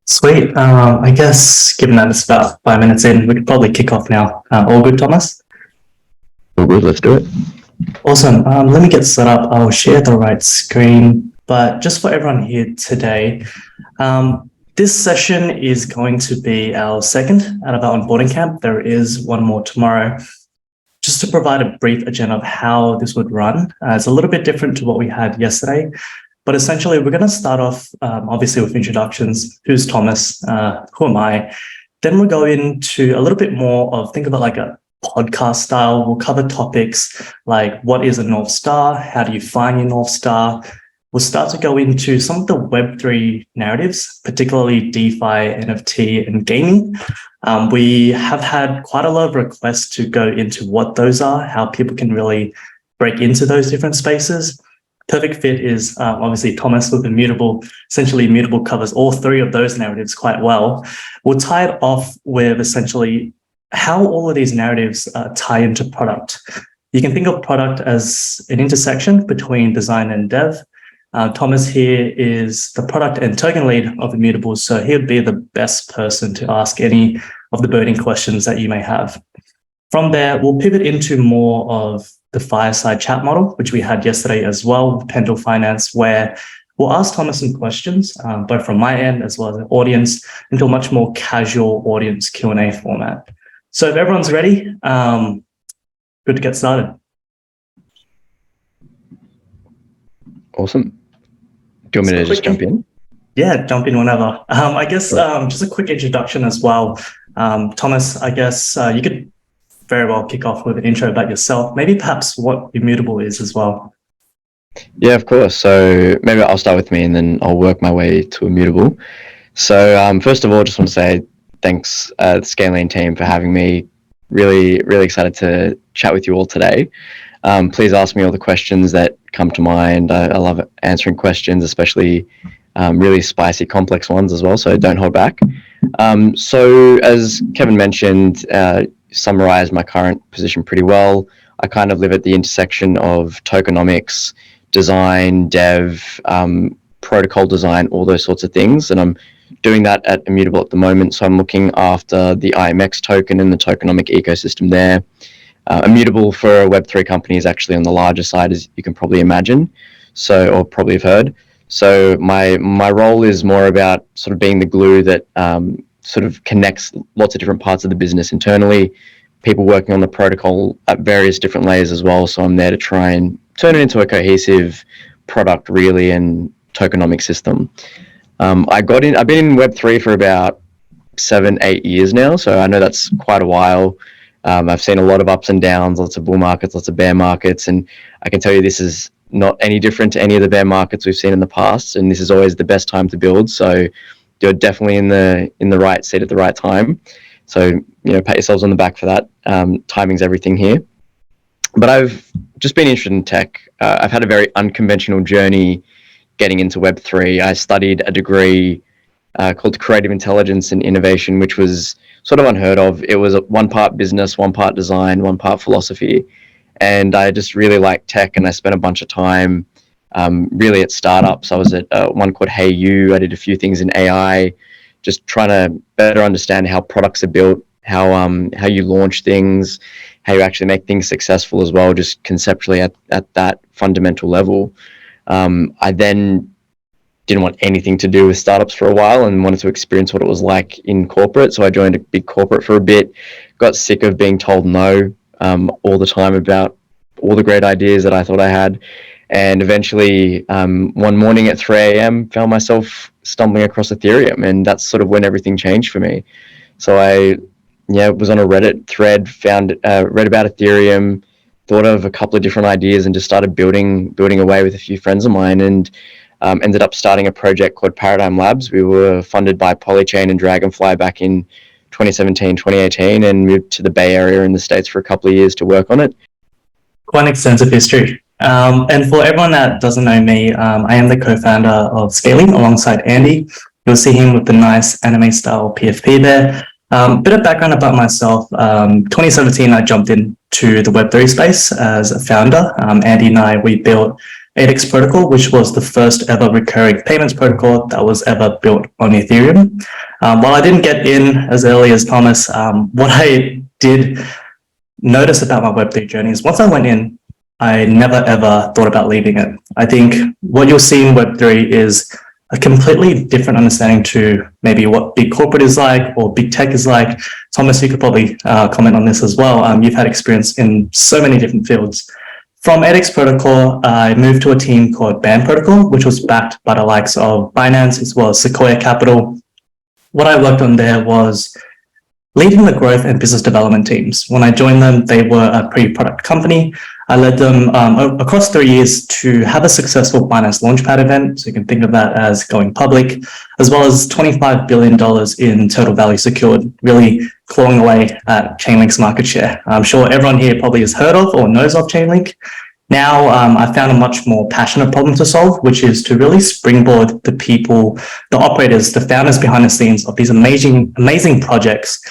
Sweet. I guess given that it's about 5 minutes in, we could probably kick off now. All good, Thomas? All good, let's do it. Awesome. Let me get set up. I'll share the right screen. But just for everyone here today, this session is going to be our second out of our onboarding camp. There is one more tomorrow. Just to provide a brief agenda of how this would run. It's a little bit different to what we had yesterday. But essentially, we're going to start off, obviously, with introductions. Who's Thomas? Who am I? Then we'll go into a little bit more of, think about like a podcast style. We'll cover topics like what is a North Star? How do you find your North Star? We'll start to go into some of the Web3 narratives, particularly DeFi, NFT, and gaming. We have had quite a lot of requests to go into what those are, how people can really break into those different spaces. Perfect fit is obviously Thomas with Immutable. Essentially, Immutable covers all three of those narratives quite well. We'll tie it off with essentially how all of these narratives tie into product. You can think of product as an intersection between design and dev. Thomas here is the product and token lead of Immutable, so he would be the best person to ask any of the burning questions that you may have. From there, we'll pivot into more of the fireside chat model, which we had yesterday as well, with Pendle Finance, where we'll ask Thomas some questions, both from my end as well as the audience, into a much more casual audience Q&A format. So if everyone's ready, good to get started. Awesome. Do you want me to just jump in? Yeah, jump in whenever. I guess just a quick introduction as well. Thomas, I guess you could very well kick off with an intro about yourself, maybe perhaps what Immutable is as well. Yeah, of course. So maybe I'll start with me and then I'll work my way to Immutable. So first of all, just want to say thanks the Scalene team for having me. Really, really excited to chat with you all today. Please ask me all the questions that come to mind. I love answering questions, especially really spicy, complex ones as well, so don't hold back. So as Kevin mentioned, summarized my current position pretty well. I kind of live at the intersection of tokenomics, design, dev, protocol design, all those sorts of things. And I'm doing that at Immutable at the moment. So I'm looking after the IMX token and the tokenomic ecosystem there. Immutable for a Web3 company is actually on the larger side, as you can probably imagine, or probably have heard. So my role is more about sort of being the glue that sort of connects lots of different parts of the business internally, people working on the protocol at various different layers as well. So I'm there to try and turn it into a cohesive product, really, and tokenomic system. I've been in Web3 for about 7-8 years now, so I know that's quite a while. I've seen a lot of ups and downs, lots of bull markets, lots of bear markets, and I can tell you this is not any different to any of the bear markets we've seen in the past, and this is always the best time to build. So you're definitely in the right seat at the right time. So pat yourselves on the back for that. Timing's everything here. But I've just been interested in tech. I've had a very unconventional journey getting into Web3. I studied a degree called Creative Intelligence and Innovation, which was sort of unheard of. It was one part business, one part design, one part philosophy. And I just really liked tech, and I spent a bunch of time really at startups. I was at one called Hey You. I did a few things in AI, just trying to better understand how products are built, how you launch things, how you actually make things successful as well, just conceptually at that fundamental level. I then didn't want anything to do with startups for a while and wanted to experience what it was like in corporate. So I joined a big corporate for a bit, got sick of being told no all the time about all the great ideas that I thought I had. And eventually, one morning at 3 a.m., found myself stumbling across Ethereum. And that's sort of when everything changed for me. So I was on a Reddit thread, read about Ethereum, thought of a couple of different ideas, and just started building away with a few friends of mine, and ended up starting a project called Paradigm Labs. We were funded by Polychain and Dragonfly back in 2017, 2018, and moved to the Bay Area in the States for a couple of years to work on it. Quite an extensive history. And for everyone that doesn't know me, I am the co-founder of Scalene alongside Andy. You'll see him with the nice anime style PFP there. Bit of background about myself. 2017, I jumped into the Web3 space as a founder. Andy and I, we built 8x Protocol, which was the first ever recurring payments protocol that was ever built on Ethereum. While I didn't get in as early as Thomas, what I did notice about my Web3 journey is once I went in, I never ever thought about leaving it. I think what you'll see in Web3 is a completely different understanding to maybe what big corporate is like or big tech is like. Thomas, you could probably comment on this as well. You've had experience in so many different fields. From 8x Protocol, I moved to a team called Band Protocol, which was backed by the likes of Binance as well as Sequoia Capital. What I worked on there was leading the growth and business development teams. When I joined them, they were a pre-product company. I led them across 3 years to have a successful Binance Launchpad event. So you can think of that as going public, as well as $25 billion in total value secured, really clawing away at Chainlink's market share. I'm sure everyone here probably has heard of or knows of Chainlink. Now, I found a much more passionate problem to solve, which is to really springboard the people, the operators, the founders behind the scenes of these amazing projects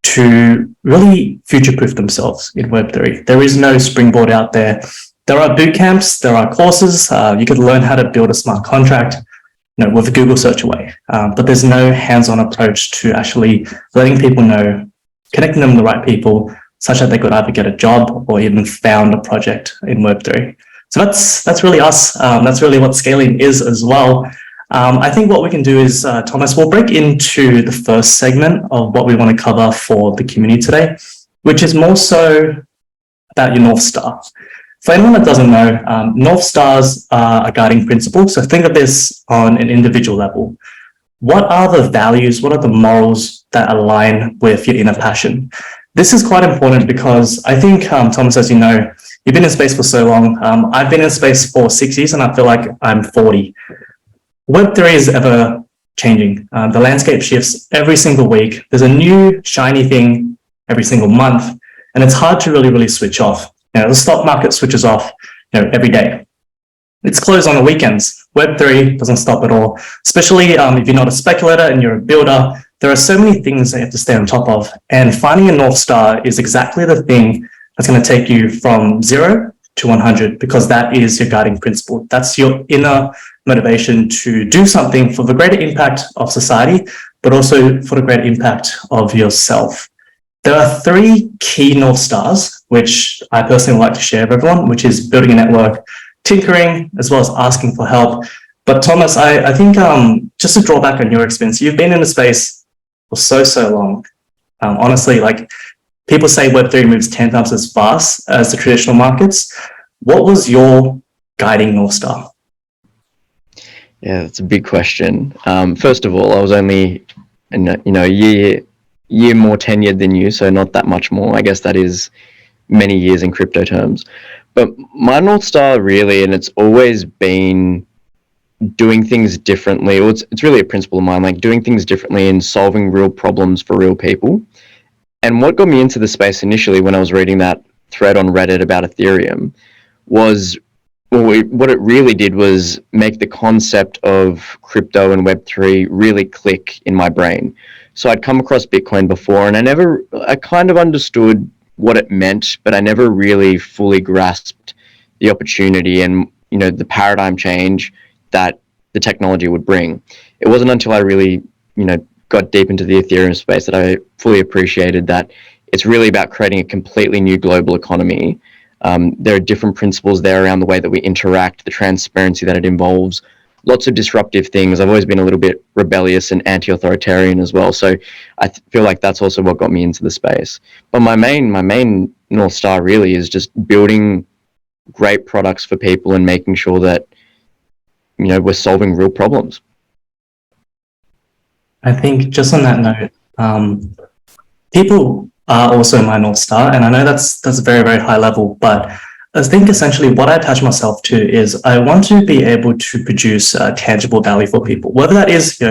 to really future-proof themselves in Web3. There is no springboard out there. There are boot camps, there are courses. You could learn how to build a smart contract, with a Google search away. But there's no hands-on approach to actually letting people know, connecting them to the right people, such that they could either get a job or even found a project in Web3. So that's really us. That's really what scaling is as well. I think what we can do is, Thomas, we'll break into the first segment of what we want to cover for the community today, which is more so about your North Star. For anyone that doesn't know, North Stars are a guiding principle. So think of this on an individual level. What are the values? What are the morals that align with your inner passion? This is quite important because I think, Thomas, as you know, you've been in space for so long. I've been in space for 6 years and I feel like I'm 40. Web3 is ever changing. The landscape shifts every single week. There's a new shiny thing every single month, and it's hard to really switch off. The stock market switches off, every day. It's closed on the weekends. Web3 doesn't stop at all, especially if you're not a speculator and you're a builder. There are so many things that you have to stay on top of, and finding a North Star is exactly the thing that's going to take you from 0 to 100, because that is your guiding principle. That's your inner motivation to do something for the greater impact of society, but also for the greater impact of yourself. There are 3 key North Stars, which I personally would like to share with everyone, which is building a network, tinkering, as well as asking for help. But Thomas, I think just to draw back on your experience, you've been in the space for so long. Honestly, people say Web3 moves 10 times as fast as the traditional markets. What was your guiding North Star? Yeah, that's a big question. First of all, I was only a year more tenured than you, so not that much more. I guess that is many years in crypto terms. But my North Star really, and it's always been doing things differently. It's really a principle of mine, doing things differently and solving real problems for real people. And what got me into the space initially when I was reading that thread on Reddit about Ethereum was, what it really did was make the concept of crypto and Web3 really click in my brain. So I'd come across Bitcoin before, and I kind of understood what it meant, but I never really fully grasped the opportunity and, the paradigm change that the technology would bring. It wasn't until I really, got deep into the Ethereum space that I fully appreciated that it's really about creating a completely new global economy. There are different principles there around the way that we interact, the transparency that it involves, lots of disruptive things. I've always been a little bit rebellious and anti-authoritarian as well. So I feel like that's also what got me into the space. But my main North Star really is just building great products for people and making sure that, we're solving real problems. I think just on that note, people are also my North Star, and I know that's very, very high level, but I think essentially what I attach myself to is I want to be able to produce tangible value for people, whether that is,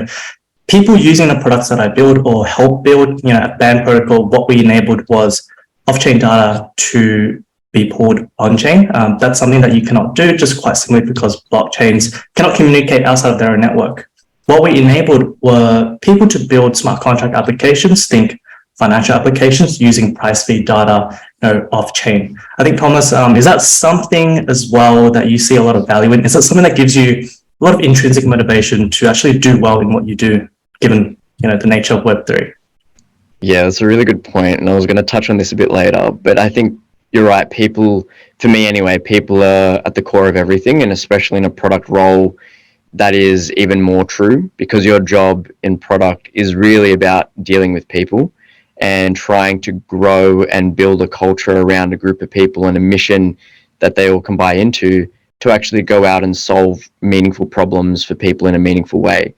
people using the products that I build or help build. At Band Protocol, what we enabled was off-chain data to be pulled on-chain. That's something that you cannot do just quite simply because blockchains cannot communicate outside of their own network. What we enabled were people to build smart contract applications, think financial applications using price feed data, off-chain. I think, Thomas, is that something as well that you see a lot of value in? Is that something that gives you a lot of intrinsic motivation to actually do well in what you do, given the nature of Web3? Yeah, that's a really good point, and I was going to touch on this a bit later, but I think you're right. People, for me anyway, people are at the core of everything, and especially in a product role, that is even more true because your job in product is really about dealing with people and trying to grow and build a culture around a group of people and a mission that they all can buy into to actually go out and solve meaningful problems for people in a meaningful way.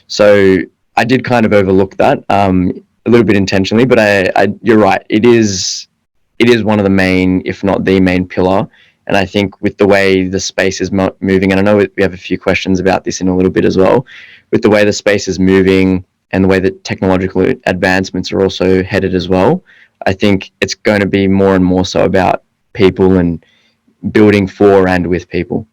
So I did kind of overlook that a little bit intentionally, but you're right. It is one of the main, if not the main pillar. And I think with the way the space is moving, and I know we have a few questions about this in a little bit as well, with the way the space is moving and the way that technological advancements are also headed as well, I think it's going to be more and more so about people and building for and with people.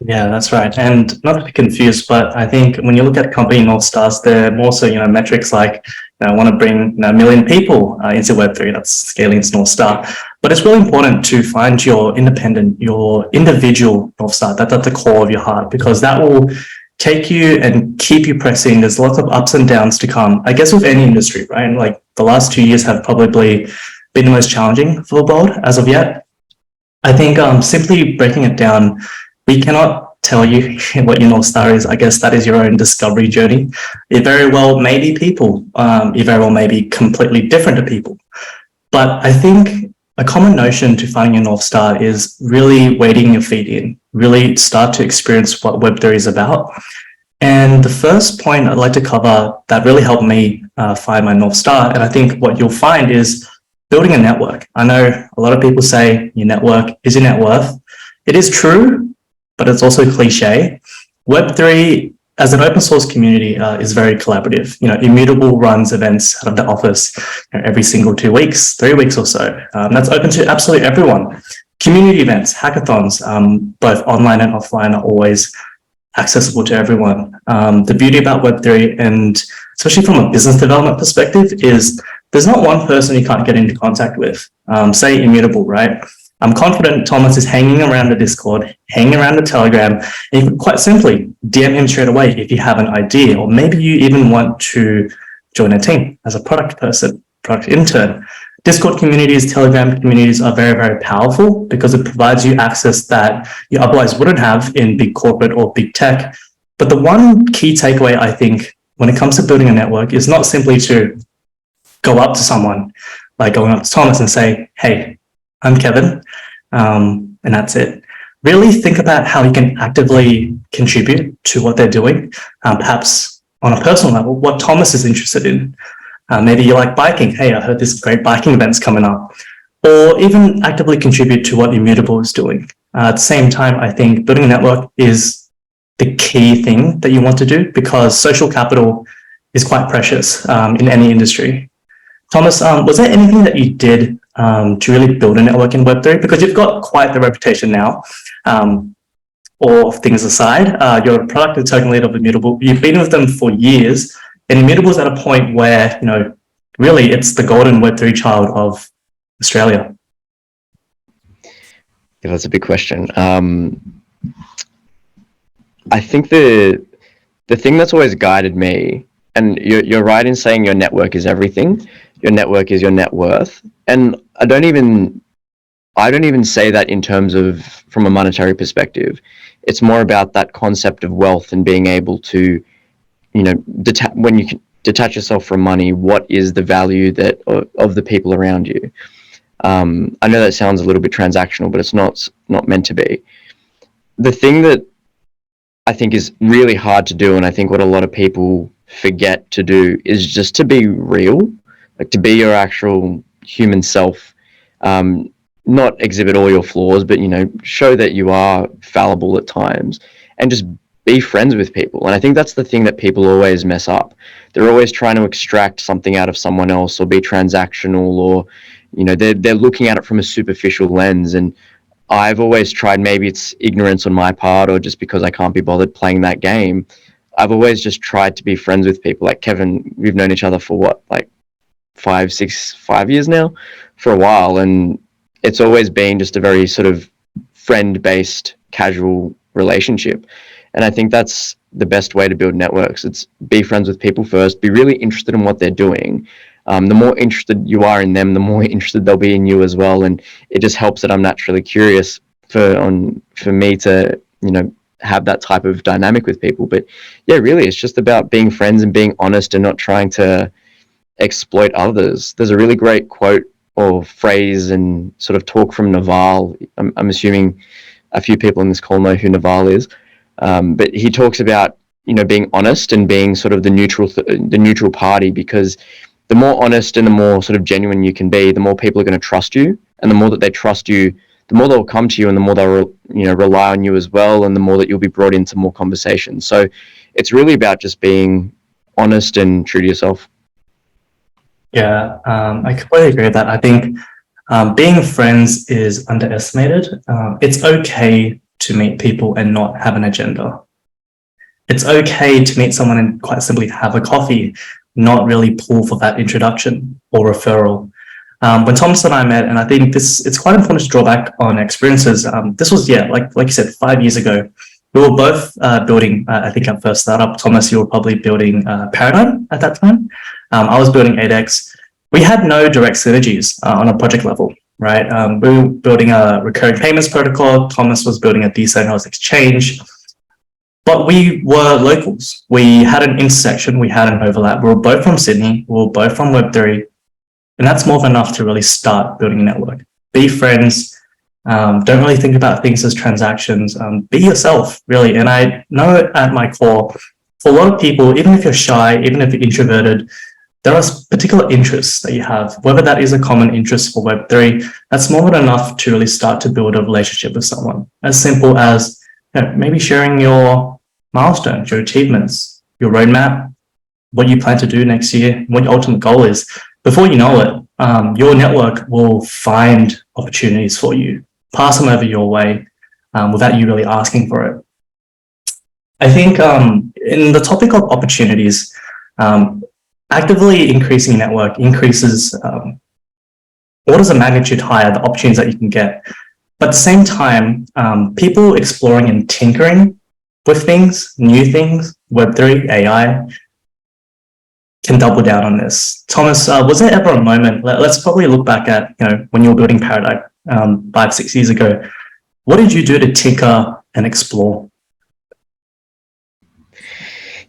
Yeah, that's right. And not to be confused, but I think when you look at company North Stars, they're more so, metrics like, I want to bring a million people into Web3. That's Scalene's North Star. But it's really important to find your individual North Star. That's at the core of your heart, because that will take you and keep you pressing. There's lots of ups and downs to come, I guess, with any industry, right? Like the last 2 years have probably been the most challenging for the world as of yet. I think simply breaking it down, we cannot tell you what your North Star is. I guess that is your own discovery journey. It very well may be people. It very well may be completely different to people. But I think a common notion to finding your North Star is really wading your feet in, really start to experience what Web3 is about. And the first point I'd like to cover that really helped me find my North Star, and I think what you'll find is building a network. I know a lot of people say your network is your net worth. It is true, but it's also cliche. Web3 as an open source community is very collaborative. Immutable runs events out of the office every single 2 weeks, 3 weeks or so. That's open to absolutely everyone. Community events, hackathons, both online and offline, are always accessible to everyone. The beauty about Web3, and especially from a business development perspective, is there's not one person you can't get into contact with. Say Immutable, right? I'm confident Thomas is hanging around the Discord, hanging around the Telegram, and you can quite simply DM him straight away if you have an idea, or maybe you even want to join a team as a product person, product intern. Discord communities, Telegram communities are very, very powerful because it provides you access that you otherwise wouldn't have in big corporate or big tech. But the one key takeaway, I think, when it comes to building a network is not simply to go up to someone, like going up to Thomas and say, hey, I'm Kevin, and that's it. Really think about how you can actively contribute to what they're doing, perhaps on a personal level, what Thomas is interested in. Maybe you like biking. Hey, I heard this great biking event's coming up. Or even actively contribute to what Immutable is doing. At the same time, I think building a network is the key thing that you want to do, because social capital is quite precious in any industry. Thomas, was there anything that you did to really build a network in Web3? Because you've got quite the reputation now. All things aside, you're a product and token leader of Immutable. You've been with them for years, and Immutable is at a point where, really it's the golden Web3 child of Australia. Yeah, that's a big question. I think the thing that's always guided me, and you're right in saying your network is everything. Your network is your net worth, and I don't even say that in terms of from a monetary perspective. It's more about that concept of wealth and being able to, when you can detach yourself from money, what is the value that of the people around you? I know that sounds a little bit transactional, but it's not meant to be. The thing that I think is really hard to do, and I think what a lot of people forget to do is just to be real, like to be your actual human self. Not exhibit all your flaws, but show that you are fallible at times, and just be friends with people. And I think that's the thing that people always mess up. They're always trying to extract something out of someone else, or be transactional, or they're looking at it from a superficial lens. And I've always tried, maybe it's ignorance on my part, or just because I can't be bothered playing that game, I've always just tried to be friends with people. Like Kevin, we've known each other for what, like 5 years now, for a while, and it's always been just a very sort of friend-based, casual relationship. And I think that's the best way to build networks. It's be friends with people first, be really interested in what they're doing. The more interested you are in them, the more interested they'll be in you as well. And it just helps that I'm naturally curious for me to, have that type of dynamic with people. But yeah, really, it's just about being friends and being honest and not trying to exploit others. There's a really great quote or phrase and sort of talk from Naval. I'm assuming a few people in this call know who Naval is. But he talks about, being honest and being sort of the neutral party, because the more honest and the more sort of genuine you can be, the more people are going to trust you, and the more that they trust you, the more they'll come to you, and the more they'll rely on you as well, and the more that you'll be brought into more conversations. So it's really about just being honest and true to yourself. Yeah, I completely agree with that. I think being friends is underestimated. It's okay to meet people and not have an agenda. It's okay to meet someone and quite simply have a coffee, not really pull for that introduction or referral. When Thomas and I met, and I think it's quite important to draw back on experiences. This was, like you said, 5 years ago. We were both building, I think, our first startup. Thomas, you were probably building Paradigm at that time. I was building 8X. We had no direct synergies on a project level, right? We were building a recurring payments protocol. Thomas was building a decentralized exchange. But we were locals. We had an intersection. We had an overlap. We were both from Sydney. We were both from Web3. And that's more than enough to really start building a network. Be friends. Don't really think about things as transactions. Be yourself, really. And I know at my core, for a lot of people, even if you're shy, even if you're introverted, there are particular interests that you have, whether that is a common interest for Web3, that's more than enough to really start to build a relationship with someone. As simple as maybe sharing your milestones, your achievements, your roadmap, what you plan to do next year, what your ultimate goal is. Before you know it, your network will find opportunities for you, pass them over your way without you really asking for it. I think in the topic of opportunities, actively increasing your network increases orders of magnitude higher the opportunities that you can get. But at the same time, people exploring and tinkering with things, new things, Web3, AI, can double down on this. Thomas, was there ever a moment, let's probably look back at, when you were building Paradigm 5-6 years ago, what did you do to tinker and explore?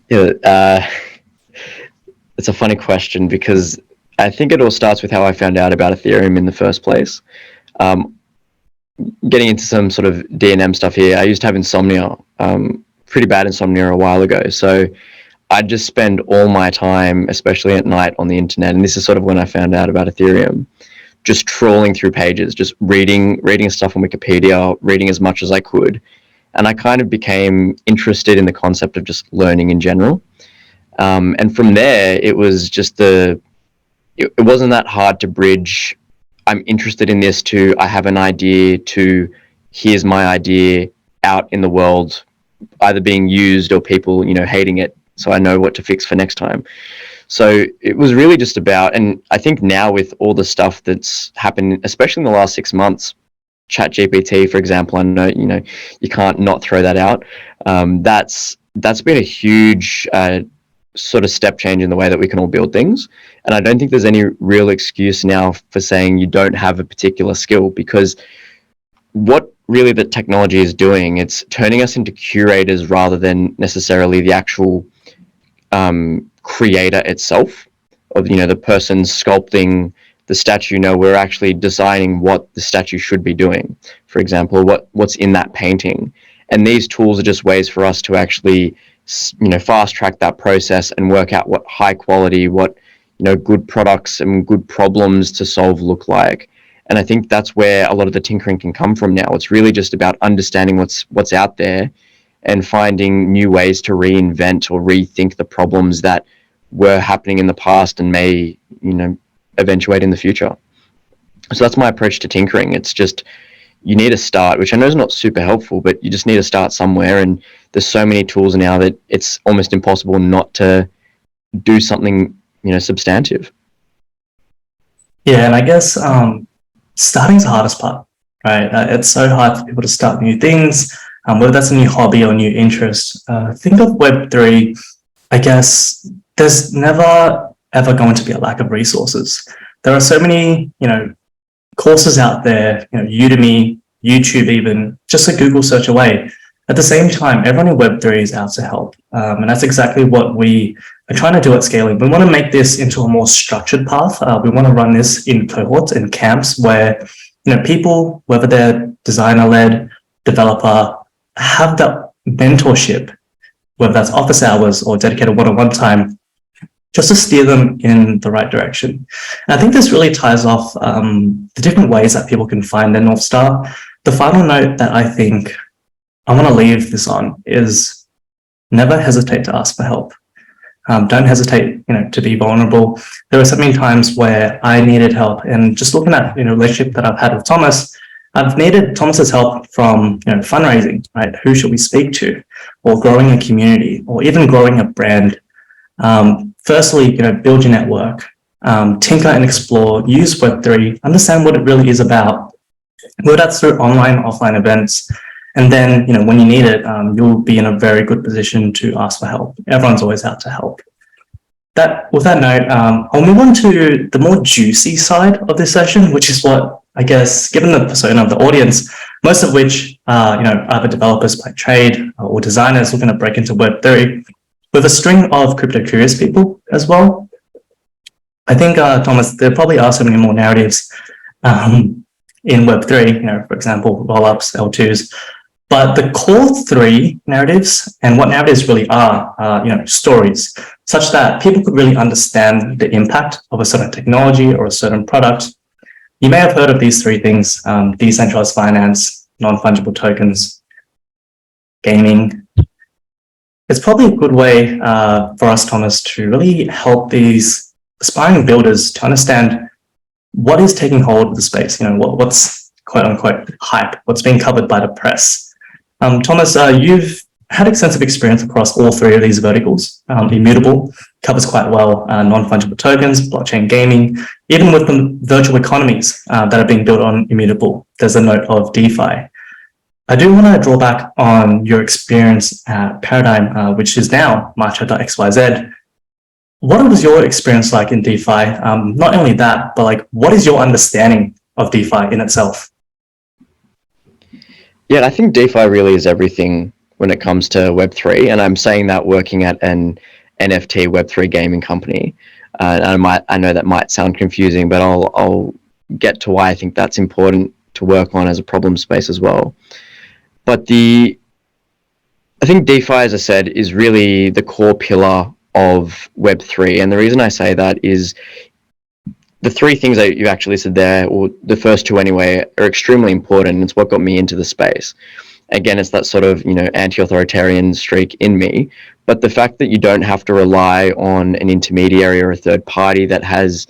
Yeah, it's a funny question, because I think it all starts with how I found out about Ethereum in the first place. Getting into some sort of D&M stuff here, I used to have insomnia, pretty bad insomnia a while ago. So I'd just spend all my time, especially at night, on the internet. And this is sort of when I found out about Ethereum, just trawling through pages, just reading stuff on Wikipedia, reading as much as I could. And I kind of became interested in the concept of just learning in general. And from there, it was just it wasn't that hard to bridge. I'm interested in this too. I have an idea to, here's my idea out in the world, either being used or people, hating it. So I know what to fix for next time. So it was really just about, and I think now with all the stuff that's happened, especially in the last 6 months, ChatGPT, for example, I know, you can't not throw that out. That's been a huge sort of step change in the way that we can all build things. And I don't think there's any real excuse now for saying you don't have a particular skill, because what really the technology is doing, it's turning us into curators rather than necessarily the actual creator itself, or the person sculpting the statue. We're actually designing what the statue should be doing, for example, what's in that painting. And these tools are just ways for us to actually fast track that process and work out what high quality, what good products and good problems to solve look like. And I think that's where a lot of the tinkering can come from now. It's really just about understanding what's out there and finding new ways to reinvent or rethink the problems that were happening in the past and may eventuate in the future. So that's my approach to tinkering. It's just, you need to start, which I know is not super helpful, but you just need to start somewhere. And there's so many tools now that it's almost impossible not to do something substantive. Yeah, and I guess starting's the hardest part, right? It's so hard for people to start new things, whether that's a new hobby or new interest. Think of Web3, I guess there's never ever going to be a lack of resources. There are so many, courses out there, Udemy, YouTube even, just a Google search away. At the same time, everyone in Web3 is out to help. And that's exactly what we are trying to do at Scalene. We want to make this into a more structured path. We want to run this in cohorts and camps where, people, whether they're designer-led, developer, have that mentorship, whether that's office hours or dedicated one-on-one time, just to steer them in the right direction. And I think this really ties off the different ways that people can find their North Star. The final note that I think I want to leave this on is never hesitate to ask for help. Don't hesitate, to be vulnerable. There were so many times where I needed help, and just looking at, relationship that I've had with Thomas, I've needed Thomas's help from, fundraising, right? Who should we speak to, or growing a community, or even growing a brand. Firstly, build your network, tinker and explore, use Web3, understand what it really is about, whether that's through online, offline events. And then, when you need it, you'll be in a very good position to ask for help. Everyone's always out to help. With that note, I'll move on to the more juicy side of this session, which is what, I guess, given the persona of the audience, most of which are, either developers by trade or designers looking to break into Web3, with a string of crypto curious people as well. I think, Thomas, there probably are so many more narratives in Web3, for example, rollups, L2s, but the core three narratives and what narratives really are, stories, such that people could really understand the impact of a certain technology or a certain product. You may have heard of these three things: decentralized finance, non-fungible tokens, gaming. It's probably a good way for us, Thomas, to really help these aspiring builders to understand what is taking hold of the space, what's quote unquote hype, what's being covered by the press. Thomas, you've had extensive experience across all three of these verticals. Immutable covers quite well non-fungible tokens, blockchain gaming, even with the virtual economies that are being built on Immutable. There's a note of DeFi. I do want to draw back on your experience at Paradigm, which is now Matcha.xyz. What was your experience like in DeFi? Not only that, but what is your understanding of DeFi in itself? Yeah, I think DeFi really is everything when it comes to Web3, and I'm saying that working at an NFT Web3 gaming company. And I know that might sound confusing, but I'll get to why I think that's important to work on as a problem space as well. But I think DeFi, as I said, is really the core pillar of Web3. And the reason I say that is the three things that you actually said there, or the first two anyway, are extremely important. It's what got me into the space. Again, it's that sort of, anti-authoritarian streak in me. But the fact that you don't have to rely on an intermediary or a third party that has,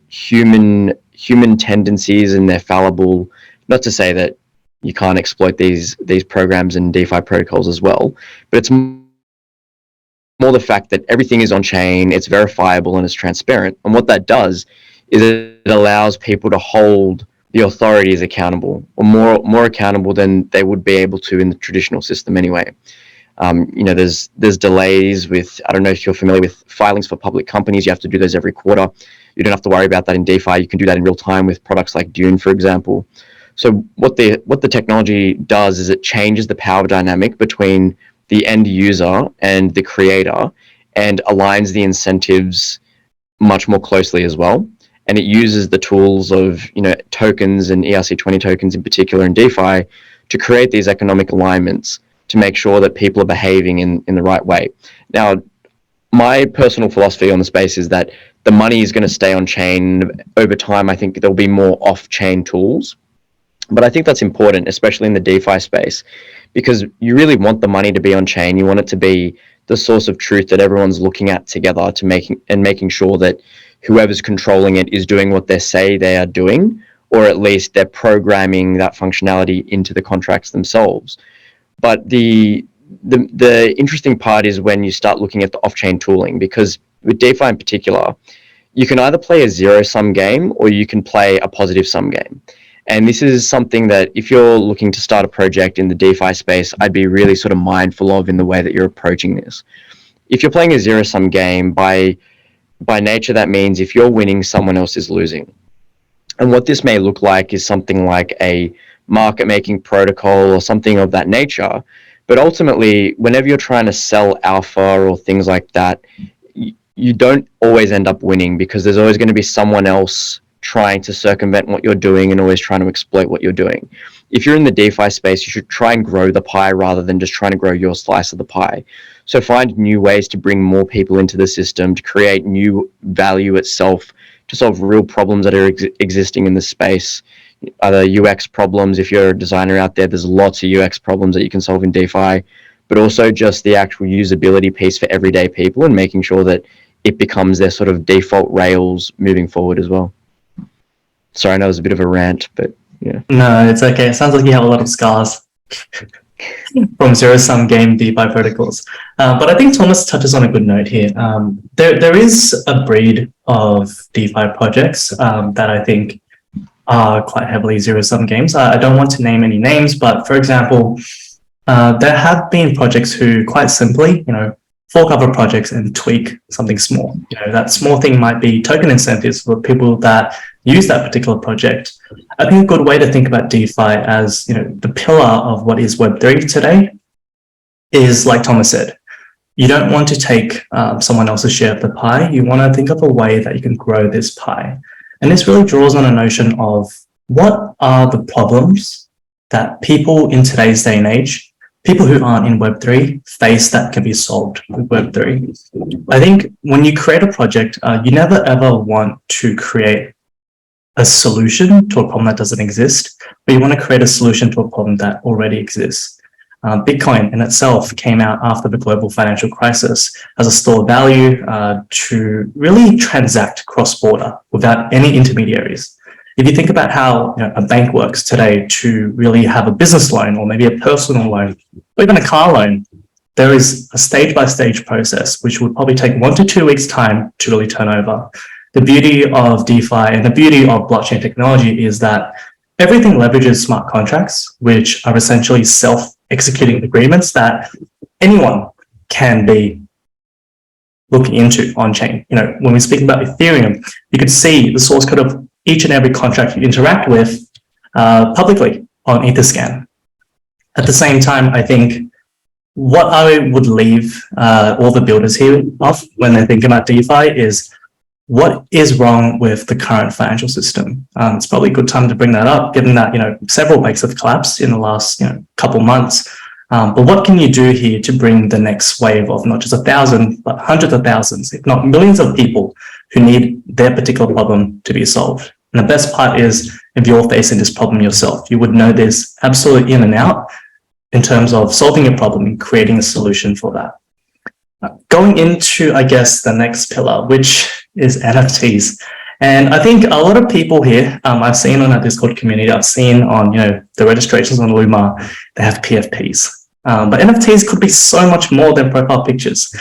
human tendencies, and they're fallible. Not to say that you can't exploit these programs and DeFi protocols as well, but it's more the fact that everything is on chain, it's verifiable, and it's transparent. And what that does is it allows people to hold the authorities accountable, or more accountable than they would be able to in the traditional system anyway. There's delays with, I don't know if you're familiar with filings for public companies. You have to do those every quarter. You don't have to worry about that in DeFi. You can do that in real time with products like Dune, for example. So what the technology does is it changes the power dynamic between the end user and the creator, and aligns the incentives much more closely as well. And it uses the tools of tokens and ERC20 tokens in particular in DeFi to create these economic alignments to make sure that people are behaving in the right way. Now, my personal philosophy on the space is that the money is going to stay on chain. Over time, I think there'll be more off-chain tools. But I think that's important, especially in the DeFi space, because you really want the money to be on chain. You want it to be the source of truth that everyone's looking at together to making sure that whoever's controlling it is doing what they say they are doing, or at least they're programming that functionality into the contracts themselves. But the interesting part is when you start looking at the off-chain tooling, because with DeFi in particular, you can either play a zero-sum game or you can play a positive-sum game. And this is something that if you're looking to start a project in the DeFi space, I'd be really sort of mindful of in the way that you're approaching this. If you're playing a zero-sum game, by nature, that means if you're winning, someone else is losing. And what this may look like is something like a market-making protocol or something of that nature. But ultimately, whenever you're trying to sell alpha or things like that, you don't always end up winning, because there's always going to be someone else trying to circumvent what you're doing and always trying to exploit what you're doing. If you're in the DeFi space, you should try and grow the pie rather than just trying to grow your slice of the pie. So find new ways to bring more people into the system, to create new value itself, to solve real problems that are existing in the space. Other UX problems, if you're a designer out there, there's lots of UX problems that you can solve in DeFi, but also just the actual usability piece for everyday people and making sure that it becomes their sort of default rails moving forward as well. Sorry, I know it was a bit of a rant, but yeah. No, it's okay. It sounds like you have a lot of scars from zero-sum game DeFi protocols. But I think Thomas touches on a good note here. There is a breed of DeFi projects that I think are quite heavily zero-sum games. I don't want to name any names, but for example, there have been projects who quite simply, fork other projects and tweak something small. That small thing might be token incentives for people that use that particular project. I think a good way to think about DeFi as, the pillar of what is Web3 today is, like Thomas said, you don't want to take someone else's share of the pie. You want to think of a way that you can grow this pie. And this really draws on a notion of what are the problems that people in today's day and age, people who aren't in Web3, face that can be solved with Web3. I think when you create a project, you never ever want to create a solution to a problem that doesn't exist, but you want to create a solution to a problem that already exists. Bitcoin in itself came out after the global financial crisis as a store of value to really transact cross-border without any intermediaries. If you think about how a bank works today to really have a business loan or maybe a personal loan or even a car loan, there is a stage-by-stage process which would probably take 1 to 2 weeks' time to really turn over. The beauty of DeFi and the beauty of blockchain technology is that everything leverages smart contracts, which are essentially self-executing agreements that anyone can be looking into on-chain. When we speak about Ethereum, you could see the source code of each and every contract you interact with publicly on Etherscan. At the same time, I think what I would leave all the builders here off when they're thinking about DeFi is what is wrong with the current financial system. It's probably a good time to bring that up, given that several banks have collapsed in the last couple months. But what can you do here to bring the next wave of not just 1,000, but hundreds of thousands, if not millions of people who need their particular problem to be solved? And the best part is, if you're facing this problem yourself, you would know this absolutely in and out in terms of solving a problem and creating a solution for that. Going into, I guess, the next pillar, which is NFTs. And I think a lot of people here, I've seen on our Discord community, I've seen on, the registrations on Luma, they have PFPs. But NFTs could be so much more than profile pictures.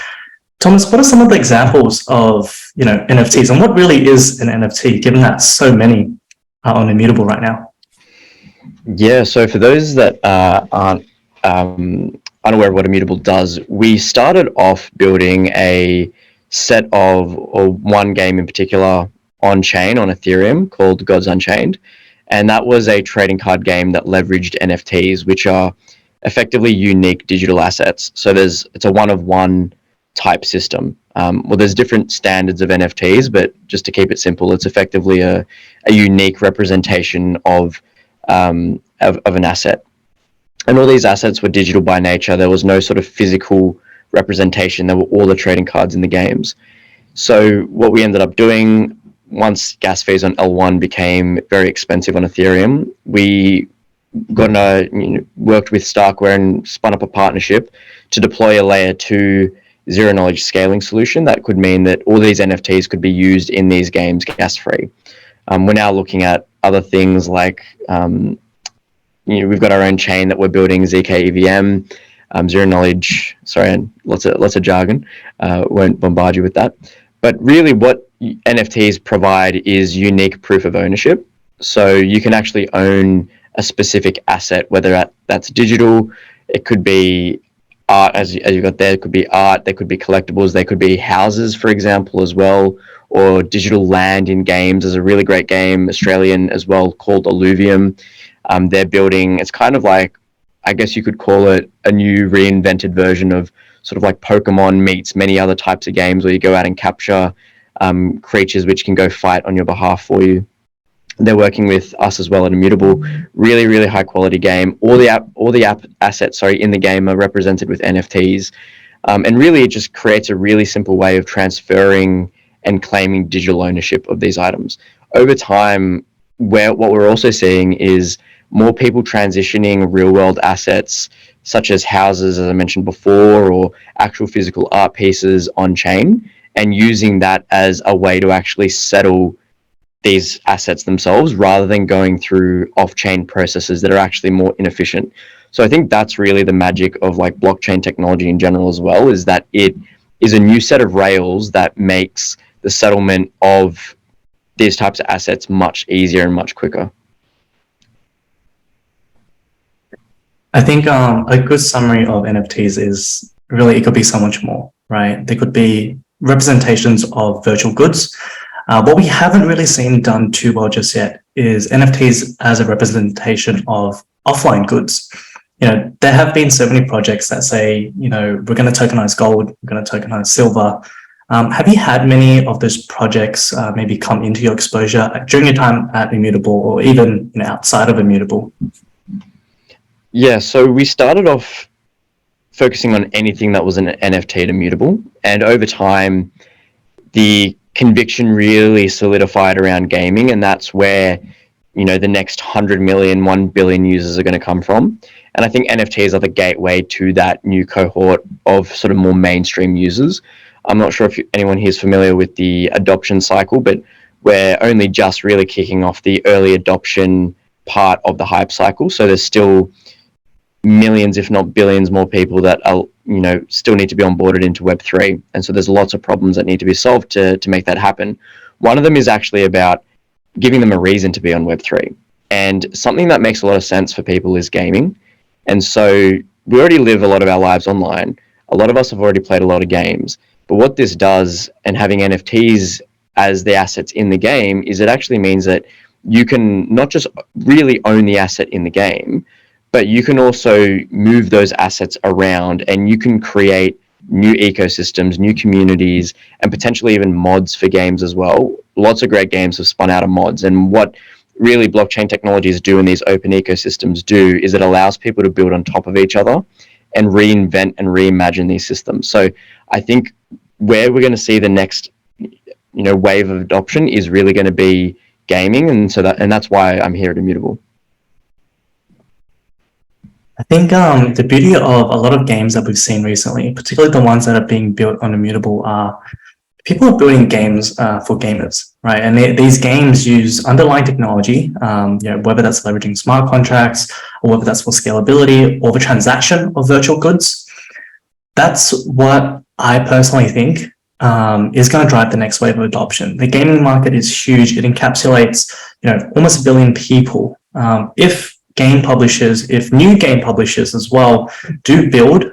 Thomas, what are some of the examples of, NFTs, and what really is an NFT, given that so many are on Immutable right now? Yeah, so for those that aren't unaware of what Immutable does, we started off building a set of, or one game in particular, on-chain, on Ethereum, called Gods Unchained. And that was a trading card game that leveraged NFTs, which are effectively unique digital assets. So it's a one-of-one type system. Well, there's different standards of NFTs, but just to keep it simple, it's effectively a unique representation of an asset. And all these assets were digital by nature. There was no sort of physical representation. There were all the trading cards in the games. So what we ended up doing, once gas fees on L1 became very expensive on Ethereum, we worked with Starkware and spun up a partnership to deploy a layer 2 zero knowledge scaling solution that could mean that all these NFTs could be used in these games gas free. We're now looking at other things like we've got our own chain that we're building, ZK EVM, zero knowledge. Sorry, lots of jargon. Won't bombard you with that. But really, what NFTs provide is unique proof of ownership. So you can actually own a specific asset, whether that's digital. It could be art, as you got there. It could be art. There could be collectibles. They could be houses, for example, as well, or digital land in games. There's a really great game, Australian as well, called Alluvium. They're building. It's kind of like, I guess you could call it a new reinvented version of sort of like Pokemon meets many other types of games where you go out and capture creatures which can go fight on your behalf for you. They're working with us as well at Immutable. Really, really high quality game. All the assets in the game are represented with NFTs, and really it just creates a really simple way of transferring and claiming digital ownership of these items. Over time, what we're also seeing is more people transitioning real world assets such as houses, as I mentioned before, or actual physical art pieces on chain, and using that as a way to actually settle these assets themselves rather than going through off-chain processes that are actually more inefficient. So I think that's really the magic of like blockchain technology in general as well, is that it is a new set of rails that makes the settlement of these types of assets much easier and much quicker. I think a good summary of NFTs is really it could be so much more, right? They could be representations of virtual goods. What we haven't really seen done too well just yet is NFTs as a representation of offline goods. There have been so many projects that say, we're going to tokenize gold, we're going to tokenize silver. Have you had many of those projects maybe come into your exposure during your time at Immutable or even outside of Immutable? Yeah, so we started off focusing on anything that was an NFT at Immutable, and over time, the conviction really solidified around gaming, and that's where the next 100 million, 1 billion users are going to come from. And I think NFTs are the gateway to that new cohort of sort of more mainstream users. I'm not sure if anyone here is familiar with the adoption cycle, but we're only just really kicking off the early adoption part of the hype cycle. So there's still millions, if not billions, more people that are, still need to be onboarded into Web3. And so there's lots of problems that need to be solved to make that happen. One of them is actually about giving them a reason to be on Web3. And something that makes a lot of sense for people is gaming. And so we already live a lot of our lives online. A lot of us have already played a lot of games. But what this does, and having NFTs as the assets in the game, is it actually means that you can not just really own the asset in the game, but you can also move those assets around and you can create new ecosystems, new communities, and potentially even mods for games as well. Lots of great games have spun out of mods. And what really blockchain technologies do and these open ecosystems do is it allows people to build on top of each other and reinvent and reimagine these systems. So I think where we're going to see the next wave of adoption is really going to be gaming, and that's why I'm here at Immutable. I think the beauty of a lot of games that we've seen recently, particularly the ones that are being built on Immutable, are people are building games for gamers, right? And these games use underlying technology, whether that's leveraging smart contracts or whether that's for scalability or the transaction of virtual goods. That's what I personally think is going to drive the next wave of adoption. The gaming market is huge. It encapsulates, almost 1 billion people. If new game publishers as well do build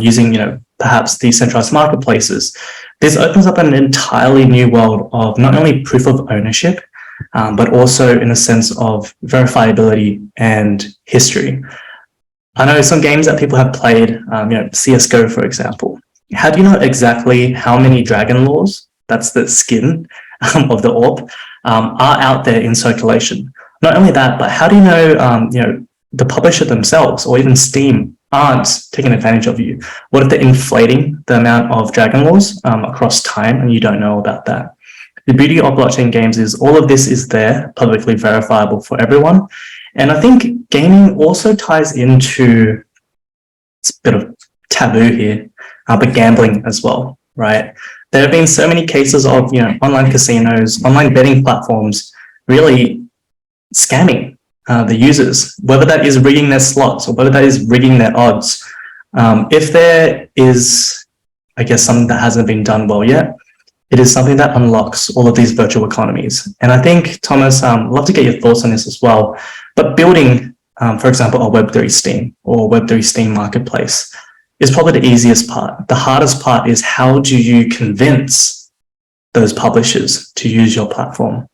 using, perhaps decentralized marketplaces, this opens up an entirely new world of not only proof of ownership, but also in a sense of verifiability and history. I know some games that people have played, CSGO, for example. How do you know exactly how many Dragon Laws, that's the skin of the orb, are out there in circulation? Not only that, but how do you know, the publisher themselves or even Steam aren't taking advantage of you? What if they're inflating the amount of Dragon Laws across time and you don't know about that? The beauty of blockchain games is all of this is there, publicly verifiable for everyone. And I think gaming also ties into, it's a bit of taboo here, but gambling as well, right? There have been so many cases of, online casinos, online betting platforms really scamming the users, whether that is rigging their slots or whether that is rigging their odds. If there is, I guess, something that hasn't been done well yet, it is something that unlocks all of these virtual economies. And I think, Thomas, I'd love to get your thoughts on this as well. But building, for example, a Web3 Steam or Web3 Steam marketplace is probably the easiest part. The hardest part is how do you convince those publishers to use your platform?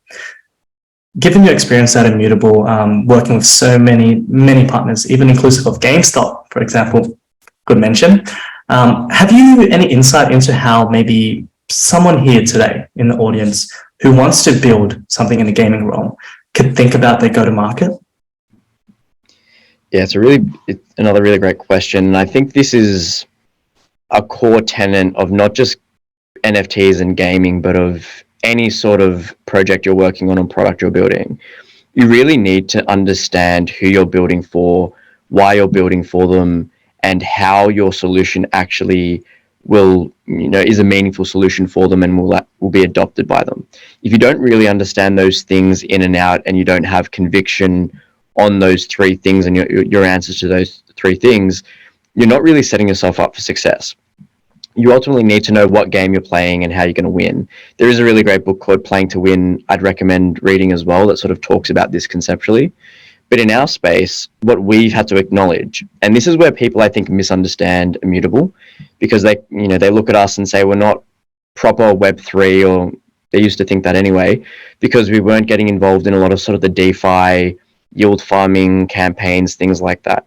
Given your experience at Immutable, working with so many partners, even inclusive of GameStop, for example, good mention, have you any insight into how maybe someone here today in the audience who wants to build something in the gaming realm could think about their go-to-market? Yeah, it's another really great question. And I think this is a core tenet of not just NFTs and gaming, but of any sort of project you're working on and product you're building. You really need to understand who you're building for, why you're building for them, and how your solution actually will, is a meaningful solution for them and will be adopted by them. If you don't really understand those things in and out, and you don't have conviction on those three things and your answers to those three things, you're not really setting yourself up for success. You ultimately need to know what game you're playing and how you're going to win. There is a really great book called Playing to Win I'd recommend reading as well that sort of talks about this conceptually. But in our space, what we've had to acknowledge, and this is where people I think misunderstand Immutable, because they look at us and say we're not proper Web3, or they used to think that anyway, because we weren't getting involved in a lot of sort of the DeFi, yield farming campaigns, things like that.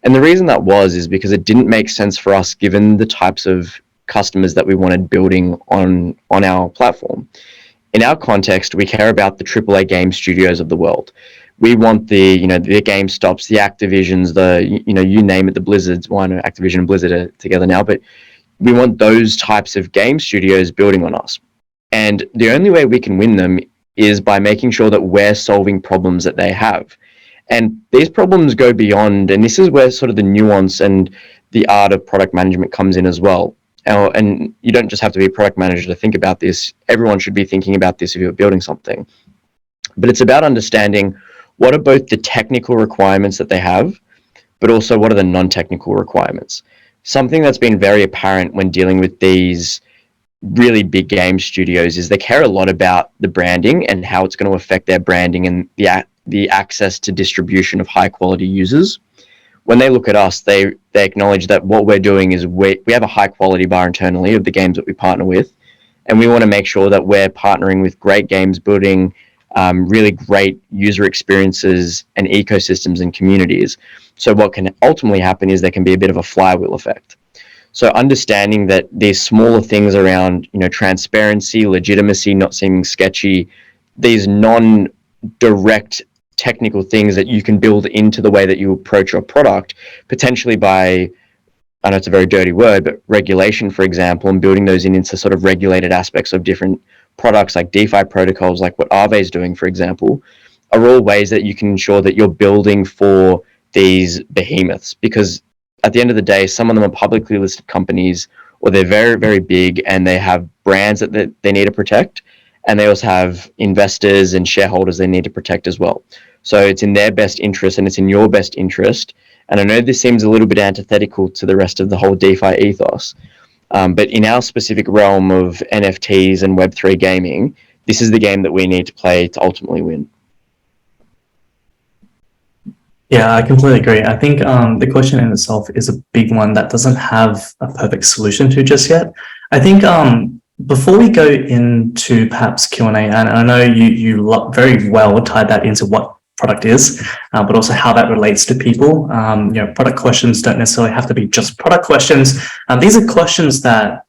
And the reason that is because it didn't make sense for us given the types of customers that we wanted building on our platform. In our context, we care about the AAA game studios of the world. We want the GameStops, the Activisions, you name it, the Blizzards. Well, I know Activision and Blizzard are together now, but we want those types of game studios building on us. And the only way we can win them is by making sure that we're solving problems that they have. And these problems go beyond, and this is where sort of the nuance and the art of product management comes in as well. And you don't just have to be a product manager to think about this. Everyone should be thinking about this if you're building something. But it's about understanding what are both the technical requirements that they have, but also what are the non-technical requirements. Something that's been very apparent when dealing with these really big game studios is they care a lot about the branding and how it's going to affect their branding and the access to distribution of high quality users. When they look at us, they acknowledge that what we're doing is we have a high quality bar internally of the games that we partner with, and we want to make sure that we're partnering with great games, building really great user experiences and ecosystems and communities. So what can ultimately happen is there can be a bit of a flywheel effect. So understanding that these smaller things around, transparency, legitimacy, not seeming sketchy, these non-direct technical things that you can build into the way that you approach your product, potentially by, I know it's a very dirty word, but regulation, for example, and building those into sort of regulated aspects of different products like DeFi protocols, like what Aave is doing, for example, are all ways that you can ensure that you're building for these behemoths. Because at the end of the day, some of them are publicly listed companies, or they're very, very big and they have brands that they need to protect. And they also have investors and shareholders they need to protect as well. So it's in their best interest and it's in your best interest. And I know this seems a little bit antithetical to the rest of the whole DeFi ethos. But in our specific realm of NFTs and Web3 gaming, this is the game that we need to play to ultimately win. Yeah, I completely agree. I think the question in itself is a big one that doesn't have a perfect solution to just yet. I think before we go into perhaps Q&A, and I know you very well tied that into what product is, but also how that relates to people. Product questions don't necessarily have to be just product questions. These are questions that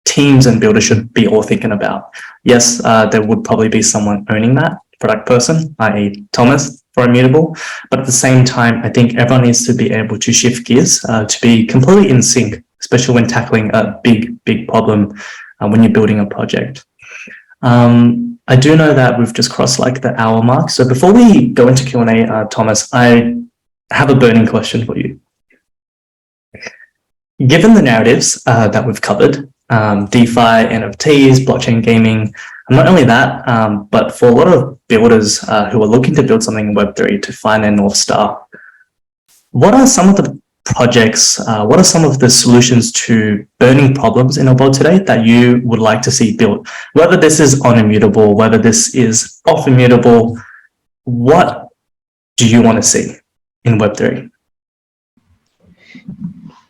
teams and builders should be all thinking about. Yes, there would probably be someone owning that product person, i.e. Thomas, for immutable. But at the same time, I think everyone needs to be able to shift gears to be completely in sync, especially when tackling a big problem when you're building a project. I do know that we've just crossed like the hour mark. So before we go into Q&A, Thomas, I have a burning question for you. Given the narratives that we've covered, DeFi, NFTs, blockchain gaming, and not only that, but for a lot of builders who are looking to build something in Web3 to find their North Star, what are some of the projects, what are some of the solutions to burning problems in the world today that you would like to see built? Whether this is on immutable, whether this is off immutable, what do you want to see in Web3?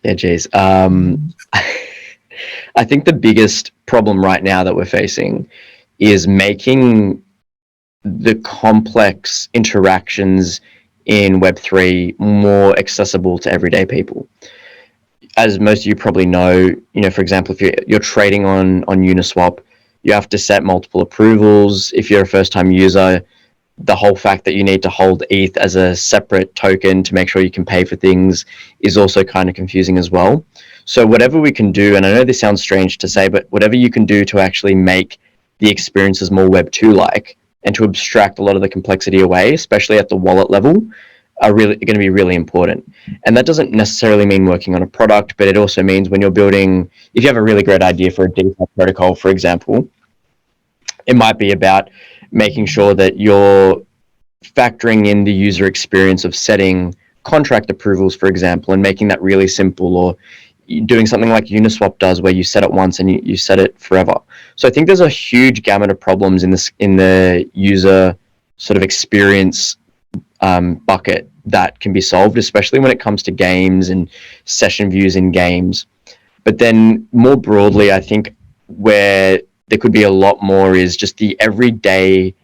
Yeah, geez. I think the biggest problem right now that we're facing is making the complex interactions in Web3 more accessible to everyday people. As most of you probably know, for example, if you're trading on Uniswap, you have to set multiple approvals. If you're a first-time user, the whole fact that you need to hold ETH as a separate token to make sure you can pay for things is also kind of confusing as well. So whatever we can do, and I know this sounds strange to say, but whatever you can do to actually make the experiences more Web2-like and to abstract a lot of the complexity away, especially at the wallet level, are really going to be really important. And that doesn't necessarily mean working on a product, but it also means when you're building, if you have a really great idea for a DeFi protocol, for example, it might be about making sure that you're factoring in the user experience of setting contract approvals, for example, and making that really simple, or doing something like Uniswap does where you set it once and you set it forever. So I think there's a huge gamut of problems in the user sort of experience bucket that can be solved, especially when it comes to games and session views in games. But then more broadly, I think where there could be a lot more is just the everyday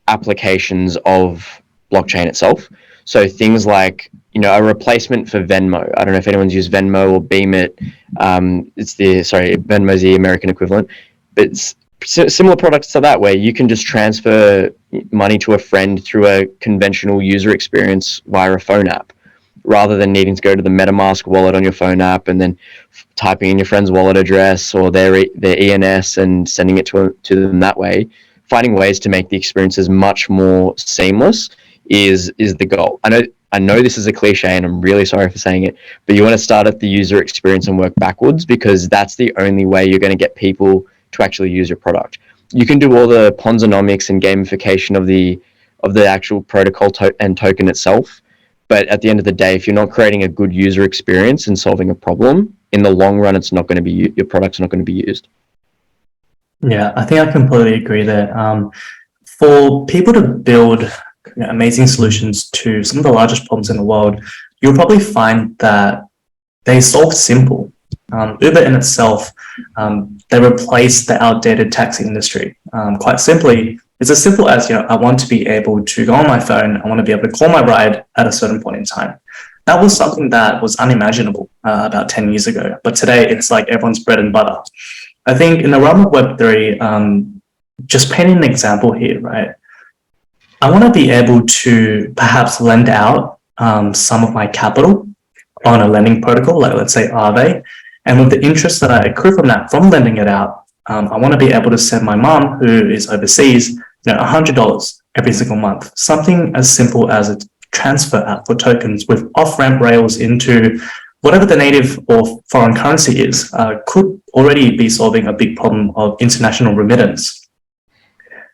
applications of blockchain itself. So things like, a replacement for Venmo. I don't know if anyone's used Venmo or Beamit. Venmo's the American equivalent. But it's similar products to that, where you can just transfer money to a friend through a conventional user experience via a phone app, rather than needing to go to the MetaMask wallet on your phone app and then typing in your friend's wallet address or their ENS and sending it to them that way. Finding ways to make the experiences much more seamless is the goal. I know this is a cliche, and I'm really sorry for saying it, but you want to start at the user experience and work backwards, because that's the only way you're going to get people to actually use your product. You can do all the Ponzonomics and gamification of the actual protocol and token itself, but at the end of the day, if you're not creating a good user experience and solving a problem, in the long run, it's not going to be, your product's not going to be used. Yeah, I think I completely agree there. For people to build amazing solutions to some of the largest problems in the world, you'll probably find that they solve simple. Uber in itself, they replaced the outdated taxi industry. Quite simply, it's as simple as, I want to be able to go on my phone, I want to be able to call my ride at a certain point in time. That was something that was unimaginable about 10 years ago, but today it's like everyone's bread and butter. I think in the realm of Web3, just painting an example here, right? I want to be able to perhaps lend out some of my capital on a lending protocol, like let's say Aave. And with the interest that I accrue from that, from lending it out, I want to be able to send my mom, who is overseas, $100 every single month. Something as simple as a transfer app for tokens with off-ramp rails into whatever the native or foreign currency is, could already be solving a big problem of international remittance.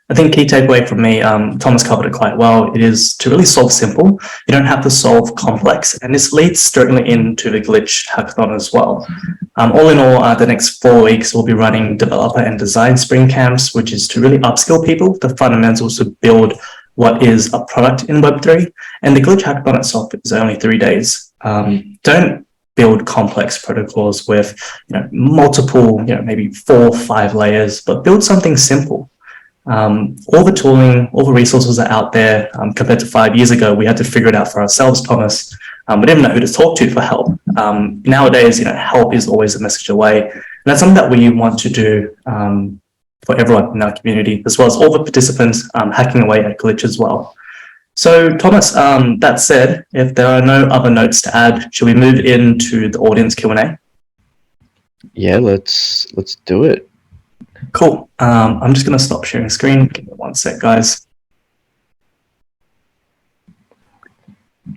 I think key takeaway from me, Thomas covered it quite well. It is to really solve simple. You don't have to solve complex, and this leads directly into the glitch hackathon as well. All in all, the next 4 weeks we'll be running developer and design spring camps, which is to really upskill people the fundamentals to build what is a product in Web3. And the glitch hackathon itself is only 3 days. Don't build complex protocols with multiple, maybe 4 or 5 layers, but build something simple. All the tooling, all the resources are out there. Compared to 5 years ago, we had to figure it out for ourselves, Thomas. We didn't know who to talk to for help. Nowadays, help is always a message away. And that's something that we want to do for everyone in our community, as well as all the participants hacking away at Glitch as well. So Thomas, that said, if there are no other notes to add, should we move into the audience Q&A? Yeah, let's do it. Cool. I'm just going to stop sharing screen. Give me one sec, guys.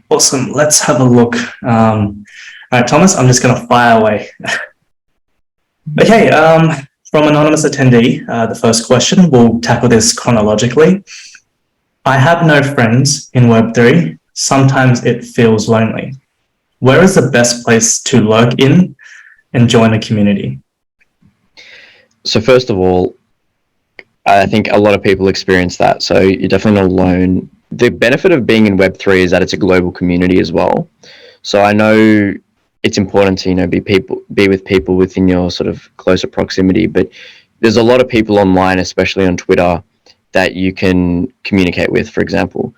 Awesome. Let's have a look. All right, Thomas, I'm just going to fire away. Okay, from anonymous attendee, the first question, we'll tackle this chronologically. I have no friends in Web3. Sometimes it feels lonely. Where is the best place to lurk in and join a community? So first of all, I think a lot of people experience that. So you're definitely not alone. The benefit of being in Web3 is that it's a global community as well. So I know it's important to, be with people within your sort of closer proximity, but there's a lot of people online, especially on Twitter, that you can communicate with. For example,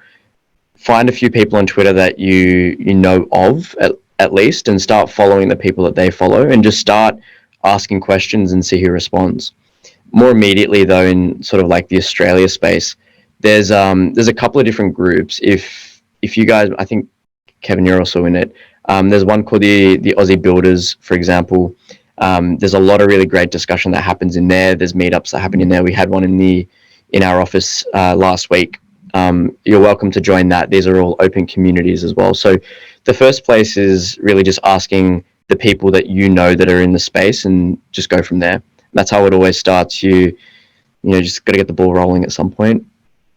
find a few people on Twitter that you know of at least, and start following the people that they follow, and just start asking questions and see who responds. More immediately though, in sort of like the Australia space, there's a couple of different groups. If you guys, I think Kevin, you're also in it. There's one called the Aussie Builders, for example. There's a lot of really great discussion that happens in there. There's meetups that happen in there. We had one in our office last week. You're welcome to join that. These are all open communities as well. So the first place is really just asking the people that you know that are in the space, and just go from there. That's how it always starts. You just got to get the ball rolling at some point.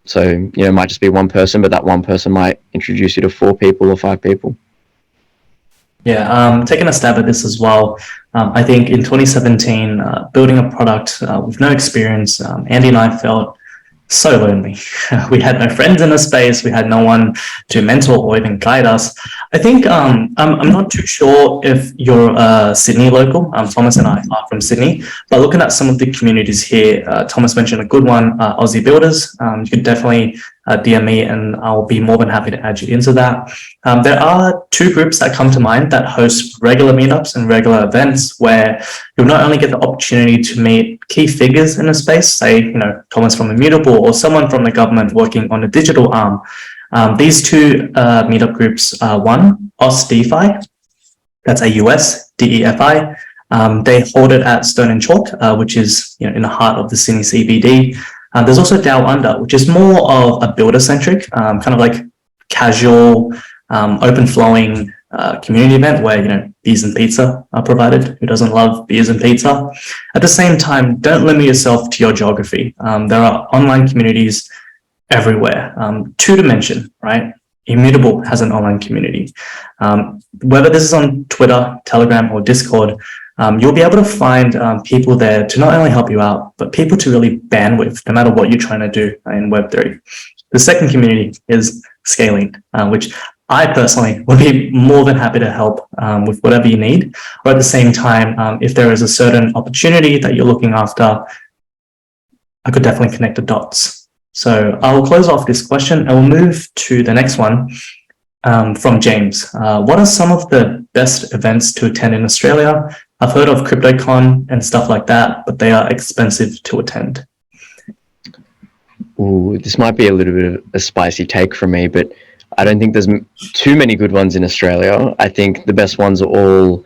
So, it might just be one person, but that one person might introduce you to 4 people or 5 people. Yeah, taking a stab at this as well. I think in 2017, building a product with no experience, Andy and I felt so lonely. We had no friends in the space. We had no one to mentor or even guide us. I think I'm not too sure if you're a Sydney local. Thomas and I are from Sydney, but looking at some of the communities here, Thomas mentioned a good one, Aussie Builders. You could definitely DM me and I'll be more than happy to add you into that. There are 2 groups that come to mind that host regular meetups and regular events where you'll not only get the opportunity to meet key figures in the space, say, Thomas from Immutable or someone from the government working on a digital arm. These 2 meetup groups are one, AusDeFi, that's AUS, DEFI. They hold it at Stone and Chalk, which is in the heart of the Sydney CBD. There's also DAO Under, which is more of a builder-centric, kind of like casual, open-flowing community event where beers and pizza are provided. Who doesn't love beers and pizza? At the same time, don't limit yourself to your geography. There are online communities everywhere. 2 to mention, right? Immutable has an online community. Whether this is on Twitter, Telegram, or Discord, you'll be able to find people there to not only help you out, but people to really band with, no matter what you're trying to do in Web3. The second community is Scalene, which I personally would be more than happy to help with whatever you need. Or at the same time, if there is a certain opportunity that you're looking after, I could definitely connect the dots. So I'll close off this question and we'll move to the next one from James. What are some of the best events to attend in Australia? I've heard of CryptoCon and stuff like that, but they are expensive to attend. Ooh, this might be a little bit of a spicy take from me, but I don't think there's too many good ones in Australia. I think the best ones are all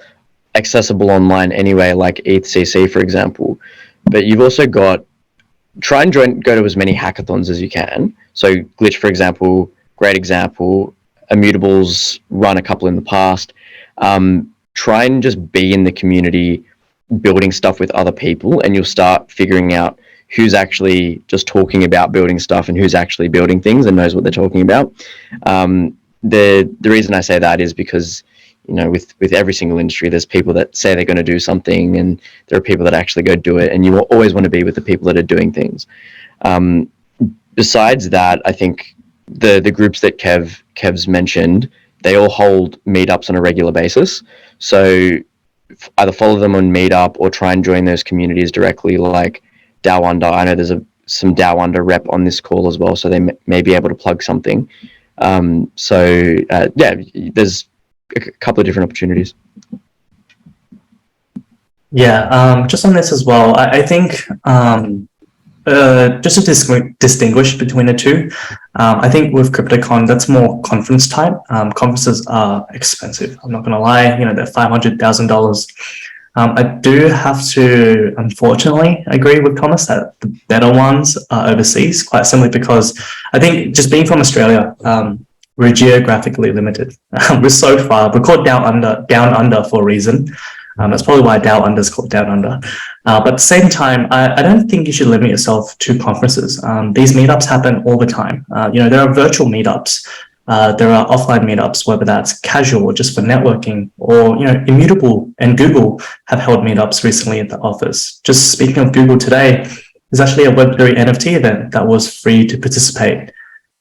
accessible online anyway, like ETHCC, for example. But you've also got, try and go to as many hackathons as you can. So Glitch, for example, great example. Immutables run a couple in the past. Try and just be in the community, building stuff with other people, and you'll start figuring out who's actually just talking about building stuff and who's actually building things and knows what they're talking about. The reason I say that is because, with every single industry, there's people that say they're going to do something, and there are people that actually go do it, and you will always want to be with the people that are doing things. Besides that, I think the groups that Kev's mentioned, they all hold meetups on a regular basis. So either follow them on Meetup or try and join those communities directly, like DAO Under. I know there's some DAO Under rep on this call as well, so they may be able to plug something. There's a couple of different opportunities. Yeah, just on this as well, I think Just to distinguish between the two, I think with CryptoCon, that's more conference type. Conferences are expensive. I'm not going to lie, they're $500,000. I do have to, unfortunately, agree with Thomas that the better ones are overseas, quite simply because I think just being from Australia, we're geographically limited. We're so far. We're called down under for a reason. That's probably why Down Under is called Down Under. But at the same time, I don't think you should limit yourself to conferences. These meetups happen all the time. There are virtual meetups. There are offline meetups, whether that's casual or just for networking, or Immutable and Google have held meetups recently at the office. Just speaking of Google today, there's actually a Web3 NFT event that was free to participate.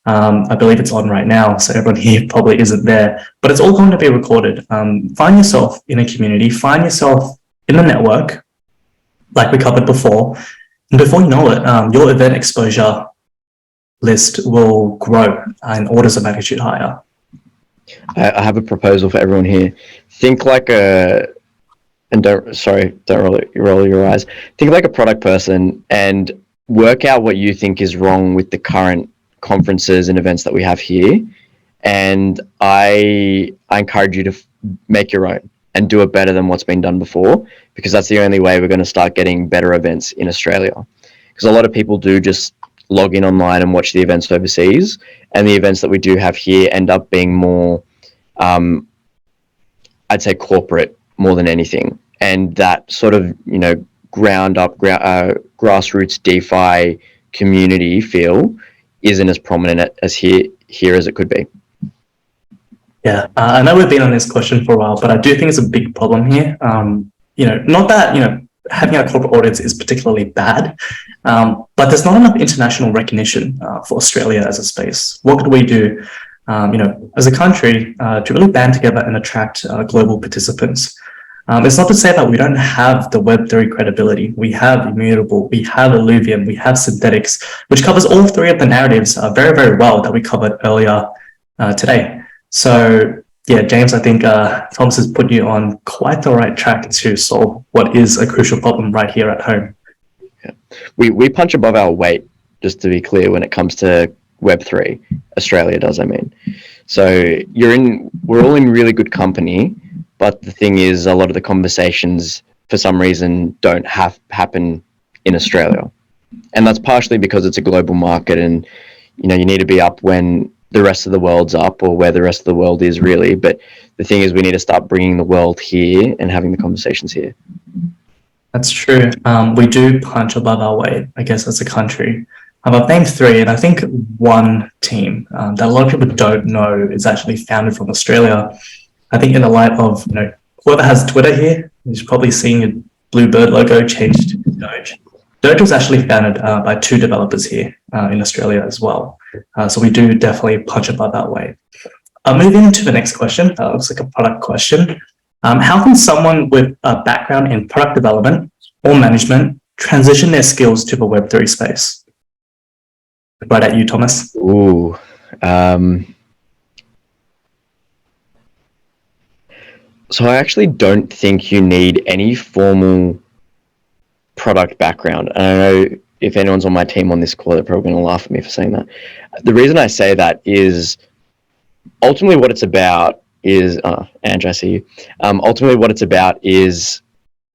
I believe it's on right now, so everyone here probably isn't there, but it's all going to be recorded. Find yourself in a community, find yourself in a network, like we covered before, and before you know it, your event exposure list will grow in orders of magnitude higher. I have a proposal for everyone here. Think like don't roll your eyes. Think like a product person and work out what you think is wrong with the current conferences and events that we have here, and I encourage you to make your own and do it better than what's been done before, because that's the only way we're going to start getting better events in Australia. Because a lot of people do just log in online and watch the events overseas, and the events that we do have here end up being more I'd say corporate more than anything, and that sort of ground up grassroots DeFi community feel isn't as prominent as here as it could be. Yeah, I know we've been on this question for a while, but I do think it's a big problem here. Not that having a corporate audience is particularly bad, but there's not enough international recognition for Australia as a space. What could we do, as a country, to really band together and attract global participants? It's not to say that we don't have the Web3 credibility. We have Immutable, we have Illuvium, we have Synthetics, which covers all three of the narratives very, very well that we covered earlier today. So, yeah, James, I think Thomas has put you on quite the right track to solve what is a crucial problem right here at home. Yeah. We punch above our weight, just to be clear, when it comes to Web3. Australia does, I mean. So we're all in really good company. But the thing is, a lot of the conversations, for some reason, don't happen in Australia. And that's partially because it's a global market, and, you need to be up when the rest of the world's up, or where the rest of the world is really. But the thing is, we need to start bringing the world here and having the conversations here. That's true. We do punch above our weight, I guess, as a country. I've named three, and I think one team that a lot of people don't know is actually founded from Australia. I think in the light of, whoever has Twitter here, is probably seeing a Bluebird logo changed to Doge. Doge was actually founded by two developers here in Australia as well. So we do definitely punch above that weight. Moving to the next question, looks like a product question. How can someone with a background in product development or management transition their skills to the Web3 space? Right at you, Thomas. Ooh. So I actually don't think you need any formal product background. And I know if anyone's on my team on this call, they're probably going to laugh at me for saying that. The reason I say that is ultimately what it's about is, Andrew, I see you. Ultimately what it's about is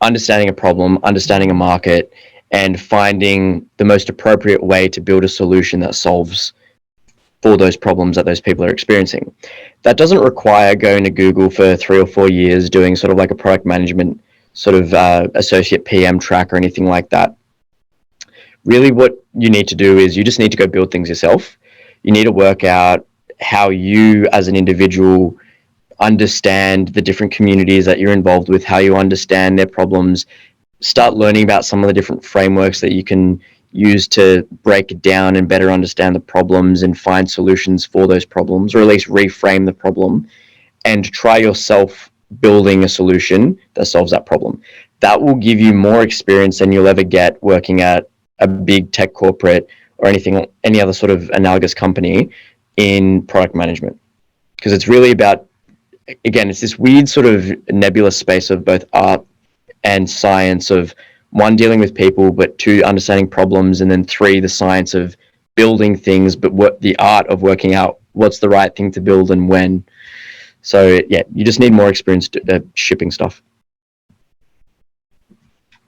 understanding a problem, understanding a market, and finding the most appropriate way to build a solution that solves for those problems that those people are experiencing. That doesn't require going to Google for 3 or 4 years doing sort of like a product management sort of associate PM track or anything like that. Really what you need to do is you just need to go build things yourself. You need to work out how you as an individual understand the different communities that you're involved with, how you understand their problems, start learning about some of the different frameworks that you can use to break down and better understand the problems and find solutions for those problems, or at least reframe the problem, and try yourself building a solution that solves that problem. That will give you more experience than you'll ever get working at a big tech corporate or any other sort of analogous company in product management. Because it's really about, again, it's this weird sort of nebulous space of both art and science of one, dealing with people, but two, understanding problems, and then three, the science of building things, but what the art of working out what's the right thing to build and when. So yeah, you just need more experience shipping stuff.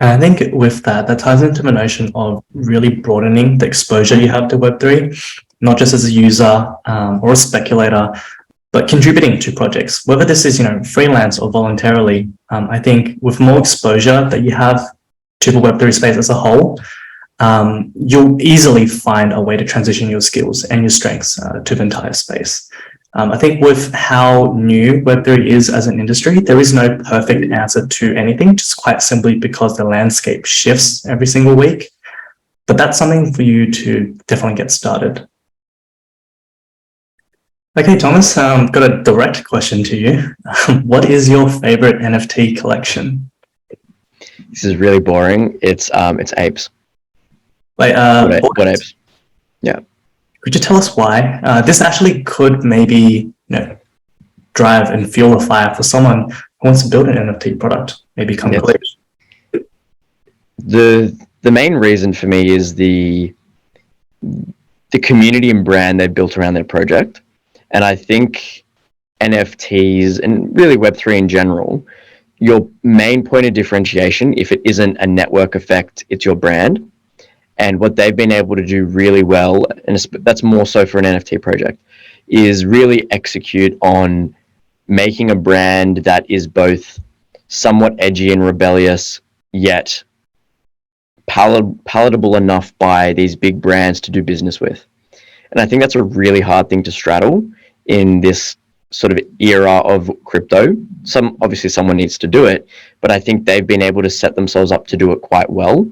And I think with that ties into the notion of really broadening the exposure you have to Web3, not just as a user or a speculator, but contributing to projects, whether this is, freelance or voluntarily. I think with more exposure that you have to the Web3 space as a whole, you'll easily find a way to transition your skills and your strengths to the entire space. I think with how new Web3 is as an industry, there is no perfect answer to anything, just quite simply because the landscape shifts every single week. But that's something for you to definitely get started. Okay, Thomas, got a direct question to you. What is your favorite NFT collection? This is really boring. It's apes. Like, what apes? Yeah. Could you tell us why? This actually could maybe, drive and fuel a fire for someone who wants to build an NFT product, maybe come college. The main reason for me is the community and brand they've built around their project. And I think NFTs and really Web3 in general, your main point of differentiation, if it isn't a network effect, it's your brand. And what they've been able to do really well, and that's more so for an NFT project, is really execute on making a brand that is both somewhat edgy and rebellious, yet palatable enough by these big brands to do business with. And I think that's a really hard thing to straddle in this sort of era of crypto. Obviously someone needs to do it, but I think they've been able to set themselves up to do it quite well.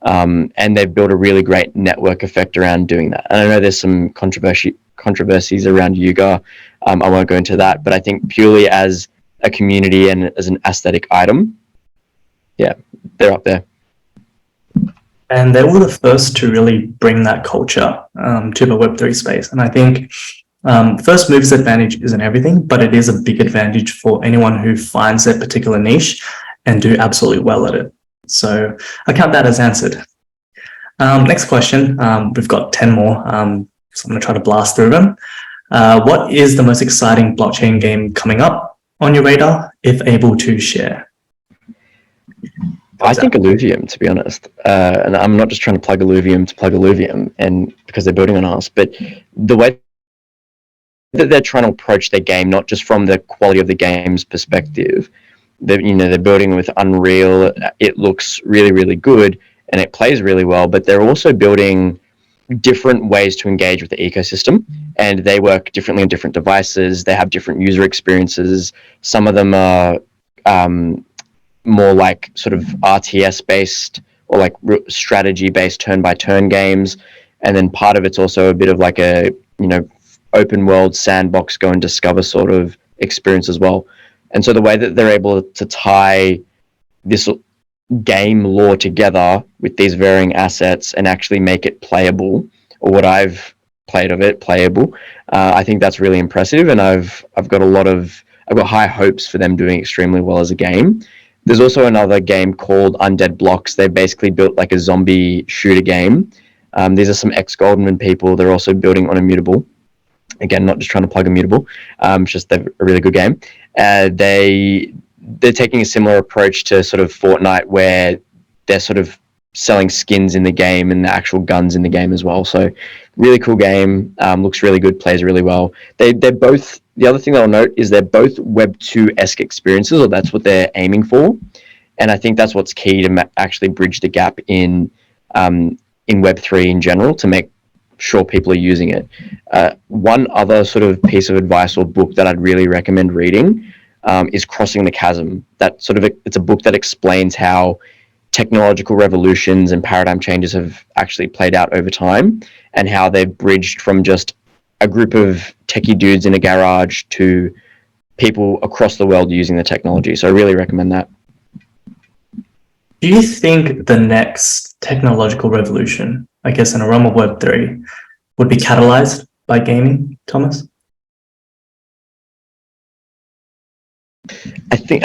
And they've built a really great network effect around doing that. And I know there's some controversies around Yuga. I won't go into that, but I think purely as a community and as an aesthetic item, yeah, they're up there. And they were the first to really bring that culture to the Web3 space. And I think first mover's advantage isn't everything, but it is a big advantage for anyone who finds their particular niche and do absolutely well at it. So I count that as answered. Next question. We've got 10 more, so I'm going to try to blast through them. What is the most exciting blockchain game coming up on your radar, if able to share? I think Illuvium, to be honest. And I'm not just trying to plug Illuvium, and because they're building on us, but the way that they're trying to approach their game, not just from the quality of the game's perspective. They're building with Unreal. It looks really, really good, and it plays really well. But they're also building different ways to engage with the ecosystem, and they work differently on different devices. They have different user experiences. Some of them are more like sort of RTS based or like strategy based turn-by-turn games, and then part of it's also a bit of like a open world sandbox, go and discover sort of experience as well. And so the way that they're able to tie this game lore together with these varying assets and actually make it playable, or what I've played of it playable, I think that's really impressive. And I've got high hopes for them doing extremely well as a game. There's also another game called Undead Blocks. They basically built like a zombie shooter game. These are some ex-Goldman people. They're also building on Immutable. Again, not just trying to plug Immutable. It's just they're a really good game. They're taking a similar approach to sort of Fortnite, where they're sort of selling skins in the game and the actual guns in the game as well. So really cool game. Looks really good, plays really well. They're both, the other thing that I'll note is they're both Web 2-esque experiences, or that's what they're aiming for. And I think that's what's key to actually bridge the gap in Web 3 in general, to make sure people are using it. One other sort of piece of advice or book that I'd really recommend reading is Crossing the Chasm. It's a book that explains how technological revolutions and paradigm changes have actually played out over time, and how they've bridged from just a group of techie dudes in a garage to people across the world using the technology. So I really recommend that. Do you think the next technological revolution, I guess in a realm of Web3, would be catalyzed by gaming, Thomas? I think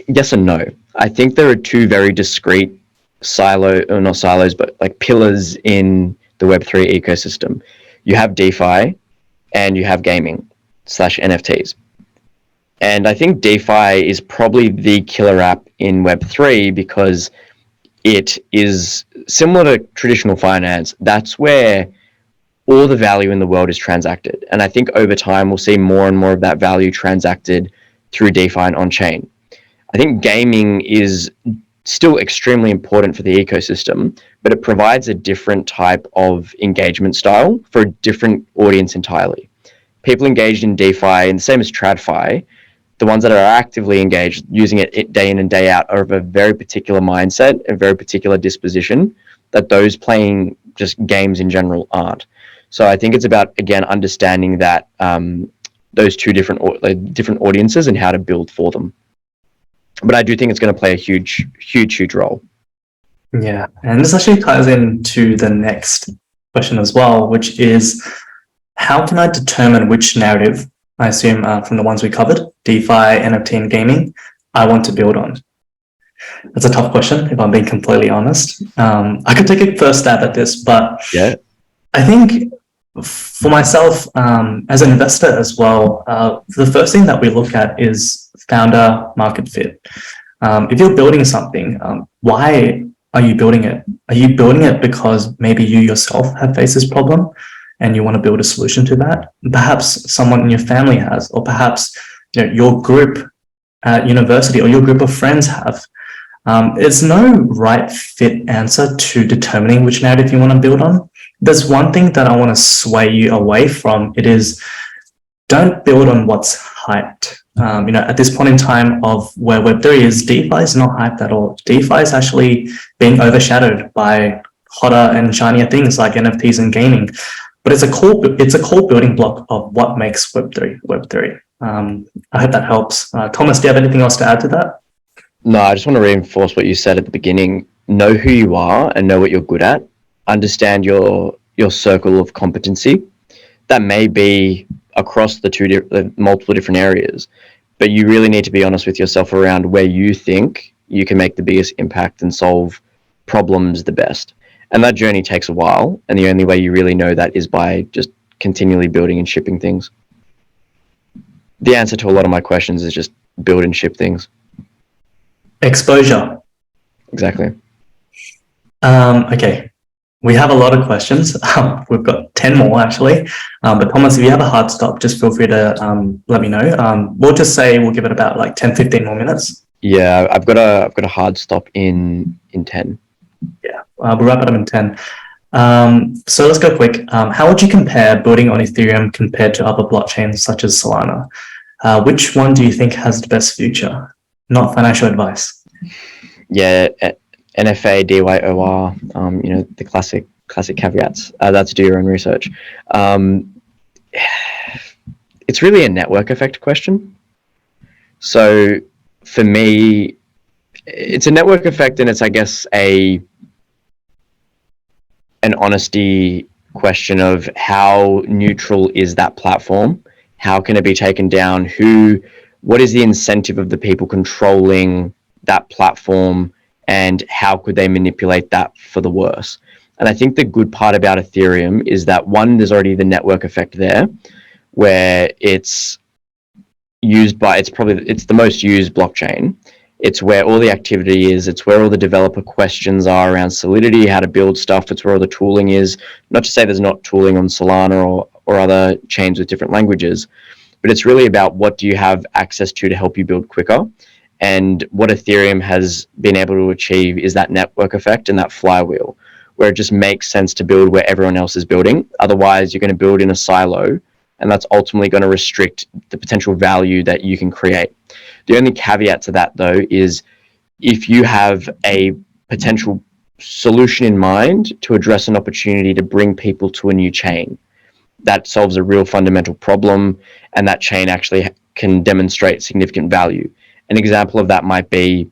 yes and no. I think there are two very discrete not silos, but like pillars in the Web3 ecosystem. You have DeFi and you have gaming / NFTs. And I think DeFi is probably the killer app in Web3 because it is similar to traditional finance. That's where all the value in the world is transacted. And I think over time, we'll see more and more of that value transacted through DeFi and on-chain. I think gaming is still extremely important for the ecosystem, but it provides a different type of engagement style for a different audience entirely. People engaged in DeFi, and the same as TradFi, the ones that are actively engaged, using it day in and day out, are of a very particular mindset, a very particular disposition that those playing just games in general aren't. So I think it's about, again, understanding that those two different audiences and how to build for them. But I do think it's going to play a huge role. Yeah, and this actually ties into the next question as well, which is, how can I determine which narrative, I assume from the ones we covered, DeFi, NFT, and gaming, I want to build on? That's a tough question, if I'm being completely honest. I could take a first stab at this, but yeah, I think for myself, as an investor as well, the first thing that we look at is founder market fit. If you're building something, why are you building it? Are you building it because maybe you yourself have faced this problem and you want to build a solution to that? Perhaps someone in your family has, or perhaps your group at university or your group of friends have. There's no right fit answer to determining which narrative you want to build on. There's one thing that I want to sway you away from. It is, don't build on what's hyped. At this point in time of where Web3 is, DeFi is not hyped at all. DeFi is actually being overshadowed by hotter and shinier things like NFTs and gaming. But it's a core building block of what makes Web3. I hope that helps. Thomas, do you have anything else to add to that? No, I just want to reinforce what you said at the beginning. Know who you are and know what you're good at. Understand your circle of competency. That may be across the multiple different areas, but you really need to be honest with yourself around where you think you can make the biggest impact and solve problems the best. And that journey takes a while, and the only way you really know that is by just continually building and shipping things. The answer to a lot of my questions is just build and ship things. Exposure. Exactly. Okay. We have a lot of questions. We've got 10 more actually. But Thomas, if you have a hard stop, just feel free to let me know. We'll just say we'll give it about like 10, 15 more minutes. Yeah, I've got a hard stop in 10. Yeah, we'll wrap it up in 10. So let's go quick. How would you compare building on Ethereum compared to other blockchains such as Solana? Which one do you think has the best future? Not financial advice. Yeah, NFA, DYOR, the classic caveats. That's to do your own research. It's really a network effect question. So for me, it's a network effect, and it's, I guess, an honesty question of how neutral is that platform? How can it be taken down? What is the incentive of the people controlling that platform? And how could they manipulate that for the worse? And I think the good part about Ethereum is that, one, there's already the network effect there, where it's the most used blockchain. It's where all the activity is. It's where all the developer questions are around Solidity, how to build stuff. It's where all the tooling is. Not to say there's not tooling on Solana or other chains with different languages, but it's really about what do you have access to help you build quicker. And what Ethereum has been able to achieve is that network effect and that flywheel, where it just makes sense to build where everyone else is building. Otherwise, you're going to build in a silo, and that's ultimately going to restrict the potential value that you can create. The only caveat to that, though, is if you have a potential solution in mind to address an opportunity to bring people to a new chain, that solves a real fundamental problem, and that chain actually can demonstrate significant value. An example of that might be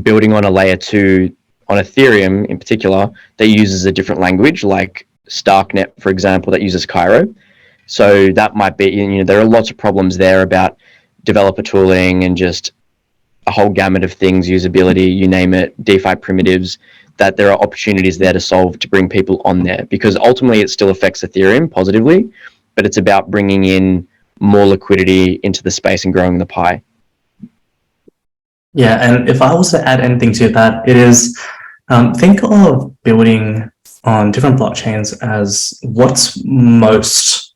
building on a layer 2 on Ethereum in particular that uses a different language, like Starknet, for example, that uses Cairo. So that might be, there are lots of problems there about developer tooling and just a whole gamut of things, usability, you name it, DeFi primitives, that there are opportunities there to solve to bring people on there, because ultimately it still affects Ethereum positively, but it's about bringing in more liquidity into the space and growing the pie. Yeah, and if I was to add anything to that, it is think of building on different blockchains as what's most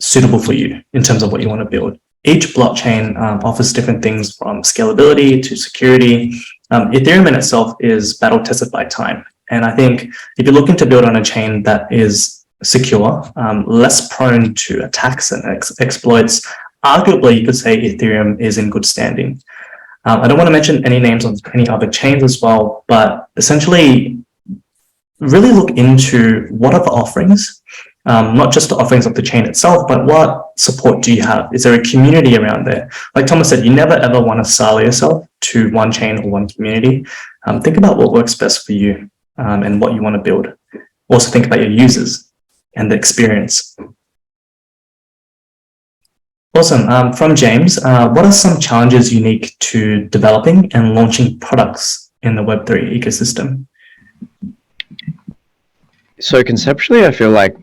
suitable for you in terms of what you want to build. Each blockchain offers different things from scalability to security. Ethereum in itself is battle tested by time. And I think if you're looking to build on a chain that is secure, less prone to attacks and exploits, arguably you could say Ethereum is in good standing. I don't want to mention any names on any other chains as well, but essentially really look into what are the offerings, not just the offerings of the chain itself, but what support do you have? Is there a community around there? Like Thomas said, you never ever want to silo yourself to one chain or one community. Think about what works best for you and what you want to build. Also think about your users and the experience. Awesome. From James, what are some challenges unique to developing and launching products in the Web3 ecosystem? So conceptually, I feel like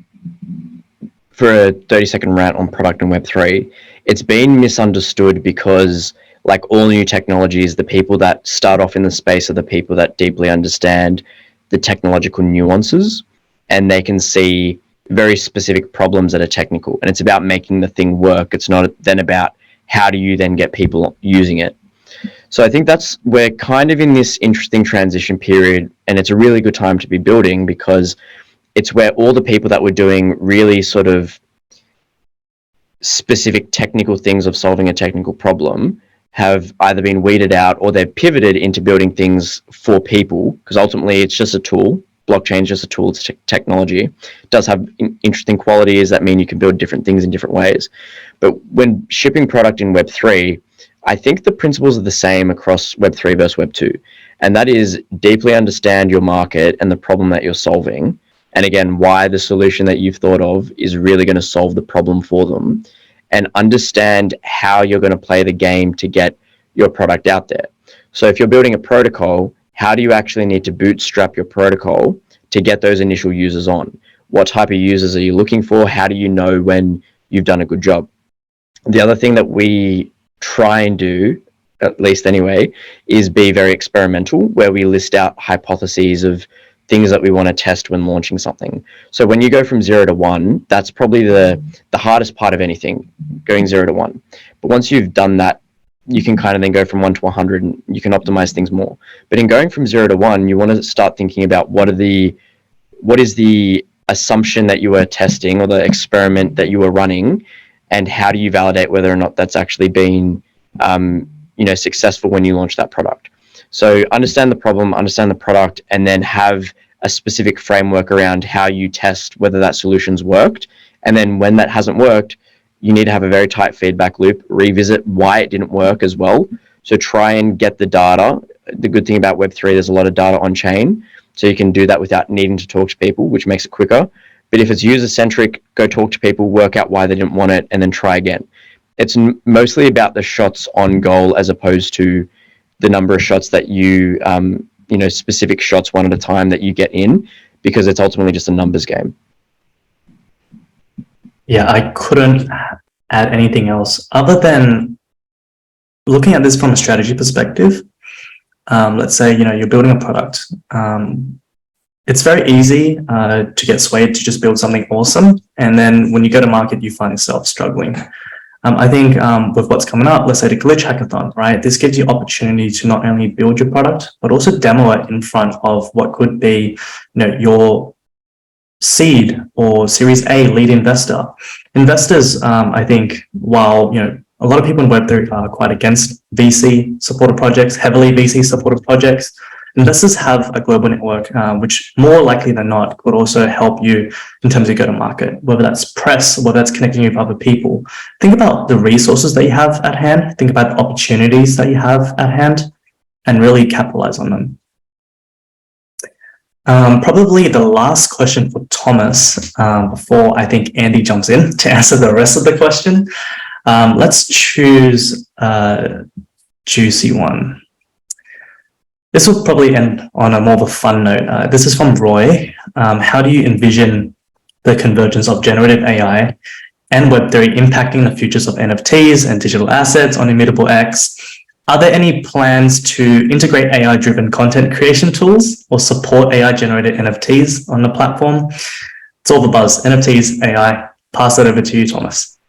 for a 30-second rant on product and Web3, it's been misunderstood because, like all new technologies, the people that start off in the space are the people that deeply understand the technological nuances, and they can see very specific problems that are technical, and it's about making the thing work. It's not then about how do you then get people using it. So I think we're kind of in this interesting transition period, and it's a really good time to be building, because it's where all the people that were doing really sort of specific technical things of solving a technical problem have either been weeded out or they've pivoted into building things for people, because ultimately it's just a tool. Blockchain is just a tool. It's technology. It does have interesting qualities that mean you can build different things in different ways. But when shipping product in Web3, I think the principles are the same across Web3 versus Web2. And that is deeply understand your market and the problem that you're solving. And again, why the solution that you've thought of is really going to solve the problem for them. And understand how you're going to play the game to get your product out there. So if you're building a protocol, how do you actually need to bootstrap your protocol to get those initial users on? What type of users are you looking for? How do you know when you've done a good job? The other thing that we try and do, at least anyway, is be very experimental, where we list out hypotheses of things that we want to test when launching something. So when you go from 0 to 1, that's probably the hardest part of anything, going 0 to 1. But once you've done that, you can kind of then go from 1 to 100 and you can optimize things more. But in going from 0 to 1, you want to start thinking about what is the assumption that you are testing or the experiment that you are running, and how do you validate whether or not that's actually been successful when you launch that product. So understand the problem, understand the product, and then have a specific framework around how you test whether that solution's worked. And then when that hasn't worked, you need to have a very tight feedback loop, revisit why it didn't work as well. So try and get the data. The good thing about Web3, there's a lot of data on chain. So you can do that without needing to talk to people, which makes it quicker. But if it's user-centric, go talk to people, work out why they didn't want it, and then try again. It's mostly about the shots on goal as opposed to the number of shots that you, specific shots one at a time that you get in, because it's ultimately just a numbers game. Yeah, I couldn't add anything else other than looking at this from a strategy perspective. Let's say, you're building a product. It's very easy to get swayed to just build something awesome. And then when you go to market, you find yourself struggling. I think with what's coming up, let's say the Glitch Hackathon, right? This gives you opportunity to not only build your product, but also demo it in front of what could be, your seed or Series A lead investor. Investors, I think, while, a lot of people in Web3 are quite against VC supported projects, heavily VC supported projects, investors have a global network, which more likely than not could also help you in terms of go-to-market, whether that's press, whether that's connecting you with other people. Think about the resources that you have at hand, think about the opportunities that you have at hand, and really capitalize on them. Probably the last question for Thomas, before I think Andy jumps in to answer the rest of the question. Let's choose juicy one. This will probably end on a more of a fun note. This is from Roy. How do you envision the convergence of generative AI and Web3 impacting the futures of NFTs and digital assets on Immutable X? Are there any plans to integrate AI-driven content creation tools or support AI-generated NFTs on the platform? It's all the buzz. NFTs, AI. Pass it over to you, Thomas.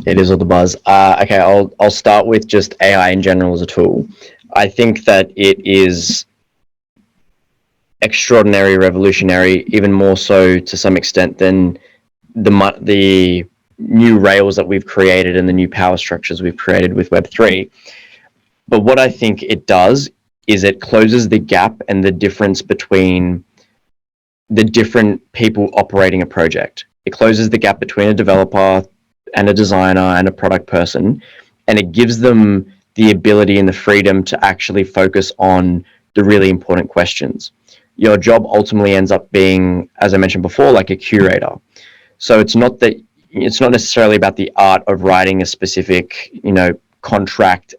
It is all the buzz. Okay, I'll start with just AI in general as a tool. I think that it is extraordinary, revolutionary, even more so to some extent than the new rails that we've created and the new power structures we've created with Web3. But what I think it does is it closes the gap and the difference between the different people operating a project. It closes the gap between a developer and a designer and a product person, and it gives them the ability and the freedom to actually focus on the really important questions. Your job ultimately ends up being, as I mentioned before, like a curator. So it's not necessarily about the art of writing a specific, contract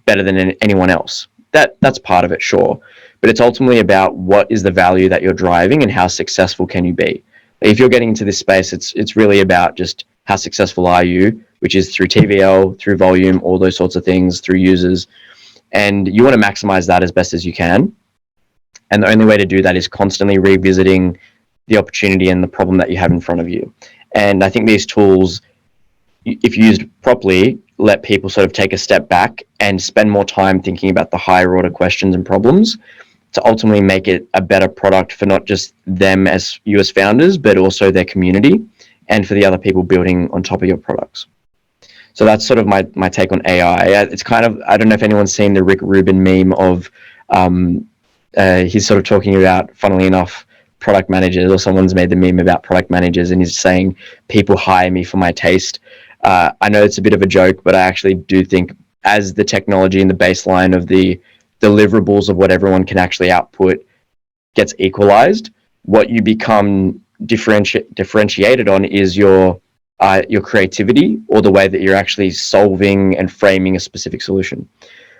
better than anyone else. That's part of it, sure. But it's ultimately about what is the value that you're driving and how successful can you be. If you're getting into this space, it's really about just how successful are you, which is through TVL, through volume, all those sorts of things, through users. And you want to maximize that as best as you can. And the only way to do that is constantly revisiting the opportunity and the problem that you have in front of you. And I think these tools, if used properly, let people sort of take a step back and spend more time thinking about the higher order questions and problems to ultimately make it a better product for not just them as you as founders, but also their community and for the other people building on top of your products. So that's sort of my take on AI. It's kind of, I don't know if anyone's seen the Rick Rubin meme of, he's sort of talking about, funnily enough, product managers, or someone's made the meme about product managers and he's saying, people hire me for my taste. I know it's a bit of a joke, but I actually do think as the technology and the baseline of the deliverables of what everyone can actually output gets equalized, what you become differentiated on is your creativity or the way that you're actually solving and framing a specific solution.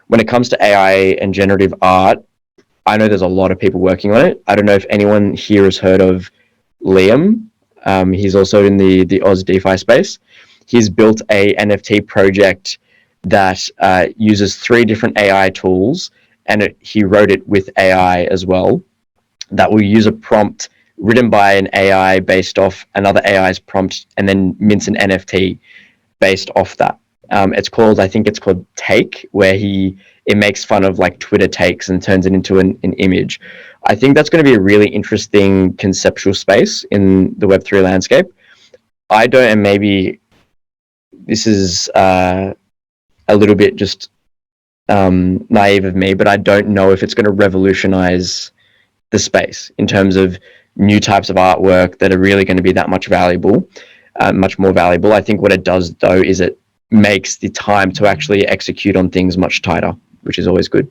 When it comes to AI and generative art, I know there's a lot of people working on it. I don't know if anyone here has heard of Liam. He's also in the Oz DeFi space. He's built a NFT project that uses 3 different AI tools, and he wrote it with AI as well, that will use a prompt written by an AI based off another AI's prompt and then mints an NFT based off that. I think it's called Take, where it makes fun of like Twitter takes and turns it into an image. I think that's going to be a really interesting conceptual space in the Web3 landscape. And maybe this is a little bit just naive of me, but I don't know if it's going to revolutionize the space in terms of new types of artwork that are really going to be that much much more valuable. I think what it does though is it makes the time to actually execute on things much tighter, which is always good.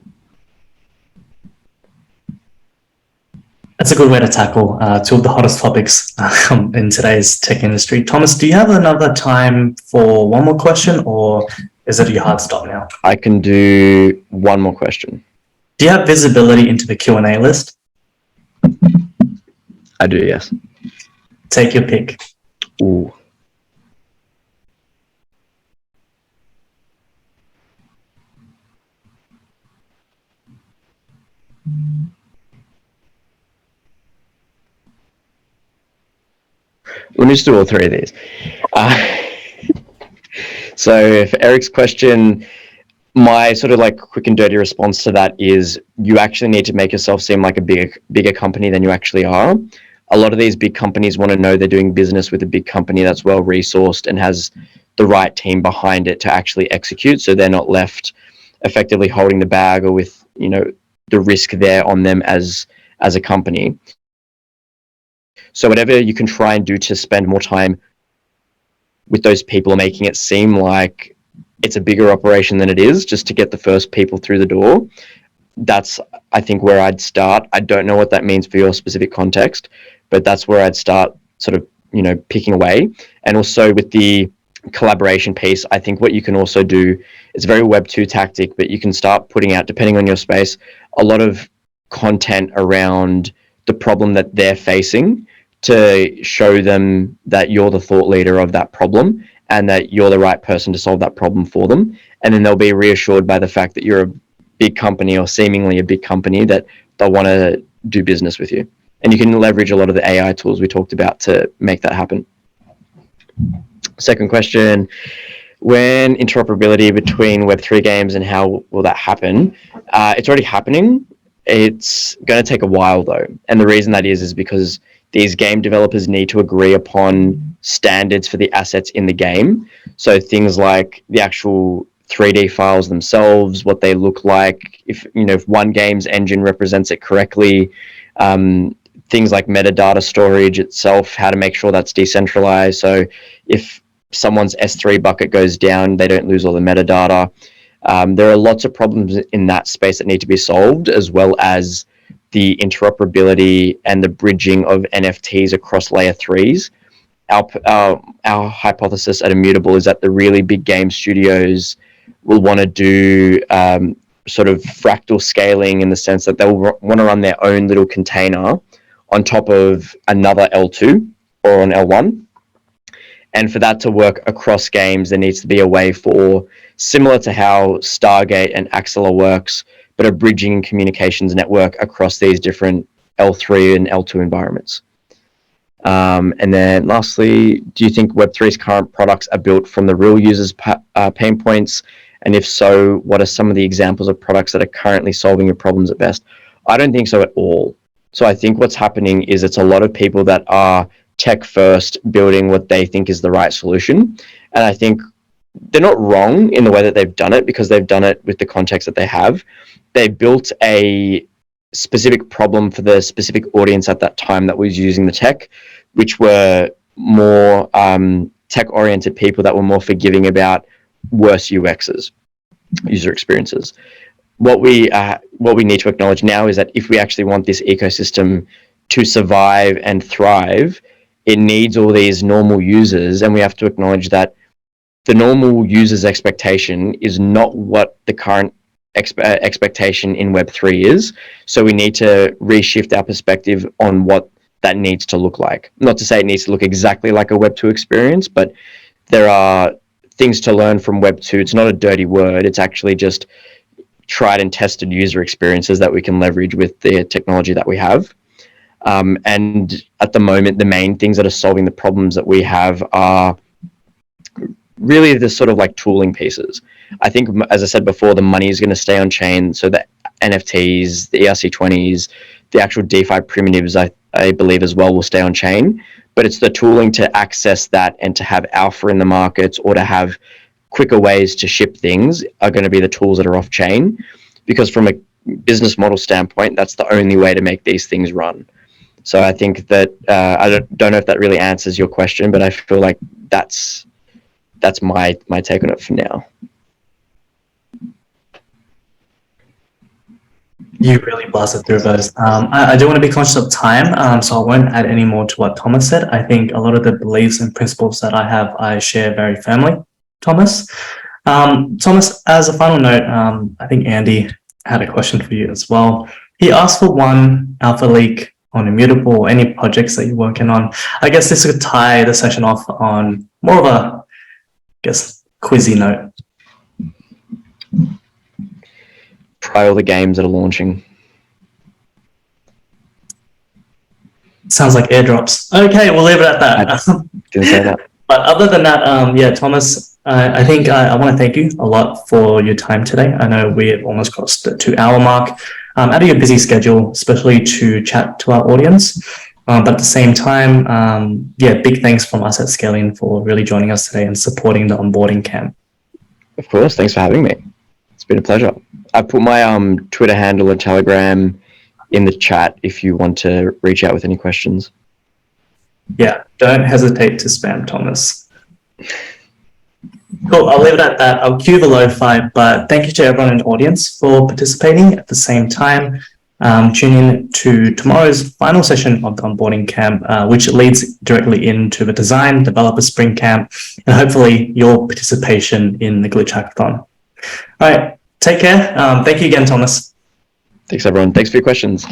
That's a good way to tackle 2 of the hottest topics in today's tech industry. Thomas, do you have another time for one more question, or is it your hard stop now? I can do one more question. Do you have visibility into the Q&A list? I do, yes. Take your pick. Ooh. Let me just do all 3 of these. So for Eric's question, my sort of like quick and dirty response to that is you actually need to make yourself seem like a bigger company than you actually are. A lot of these big companies want to know they're doing business with a big company that's well resourced and has the right team behind it to actually execute, so they're not left effectively holding the bag or with the risk there on them as a company. So whatever you can try and do to spend more time with those people, making it seem like it's a bigger operation than it is, just to get the first people through the door. That's, I think, where I'd start. I don't know what that means for your specific context, but that's where I'd start sort of, picking away. And also with the collaboration piece, I think what you can also do, it's a very Web2 tactic, but you can start putting out, depending on your space, a lot of content around the problem that they're facing to show them that you're the thought leader of that problem and that you're the right person to solve that problem for them. And then they'll be reassured by the fact that you're a big company, or seemingly a big company, that they'll want to do business with you. And you can leverage a lot of the AI tools we talked about to make that happen. Second question, when interoperability between Web3 games, and how will that happen? It's already happening. It's going to take a while though. And the reason that is because these game developers need to agree upon standards for the assets in the game. So things like the actual 3D files themselves, what they look like, if one game's engine represents it correctly, things like metadata storage itself, how to make sure that's decentralized. So if someone's S3 bucket goes down, they don't lose all the metadata. There are lots of problems in that space that need to be solved, as well as the interoperability and the bridging of NFTs across layer 3s. Our hypothesis at Immutable is that the really big game studios will want to do sort of fractal scaling, in the sense that they'll want to run their own little container on top of another L2 or an L1. And for that to work across games, there needs to be a way for, similar to how Stargate and Axela works, but a bridging communications network across these different L3 and L2 environments. And then lastly, do you think Web3's current products are built from the real users' pain points? And if so, what are some of the examples of products that are currently solving your problems at best? I don't think so at all. So I think what's happening is it's a lot of people that are tech first, building what they think is the right solution. And I think they're not wrong in the way that they've done it, because they've done it with the context that they have. They built a specific problem for the specific audience at that time that was using the tech, which were more tech-oriented people that were more forgiving about worse UXs, user experiences. What we need to acknowledge now is that if we actually want this ecosystem to survive and thrive, it needs all these normal users, and we have to acknowledge that the normal user's expectation is not what the current expectation in Web3 is. So we need to reshift our perspective on what that needs to look like. Not to say it needs to look exactly like a Web2 experience, but there are things to learn from Web2. It's not a dirty word. It's actually just tried and tested user experiences that we can leverage with the technology that we have. And at the moment, the main things that are solving the problems that we have are really the sort of like tooling pieces. I think, as I said before, the money is going to stay on chain. So the NFTs, the ERC20s, the actual DeFi primitives, I believe as well, will stay on chain. But it's the tooling to access that and to have alpha in the markets, or to have quicker ways to ship things, are going to be the tools that are off chain. Because from a business model standpoint, that's the only way to make these things run. So I think that I don't know if that really answers your question, but I feel like that's my take on it for now. You really blasted through those. I do want to be conscious of time, so I won't add any more to what Thomas said. I think a lot of the beliefs and principles that I share very firmly, Thomas. Thomas, as a final note, I think Andy had a question for you as well. He asked for one alpha leak on Immutable, or any projects that you're working on. I guess this could tie the session off on more of a, quizzy note. Try all the games that are launching. Sounds like airdrops. Okay, we'll leave it at that. I didn't say that. But other than that, yeah, Thomas, I think I want to thank you a lot for your time today. I know we have almost crossed the 2-hour mark. Out of your busy schedule, especially to chat to our audience. But at the same time, yeah, big thanks from us at Scalene for really joining us today and supporting the onboarding camp. Of course, thanks for having me. It's been a pleasure. I put my Twitter handle and Telegram in the chat if you want to reach out with any questions. Yeah, don't hesitate to spam Thomas. Cool, I'll leave it at that. I'll cue the lo-fi, but thank you to everyone in the audience for participating. At the same time, tune in to tomorrow's final session of the onboarding camp, which leads directly into the design developer spring camp, and hopefully your participation in the Glitch Hackathon. All right, take care. Thank you again, Thomas. Thanks, everyone. Thanks for your questions.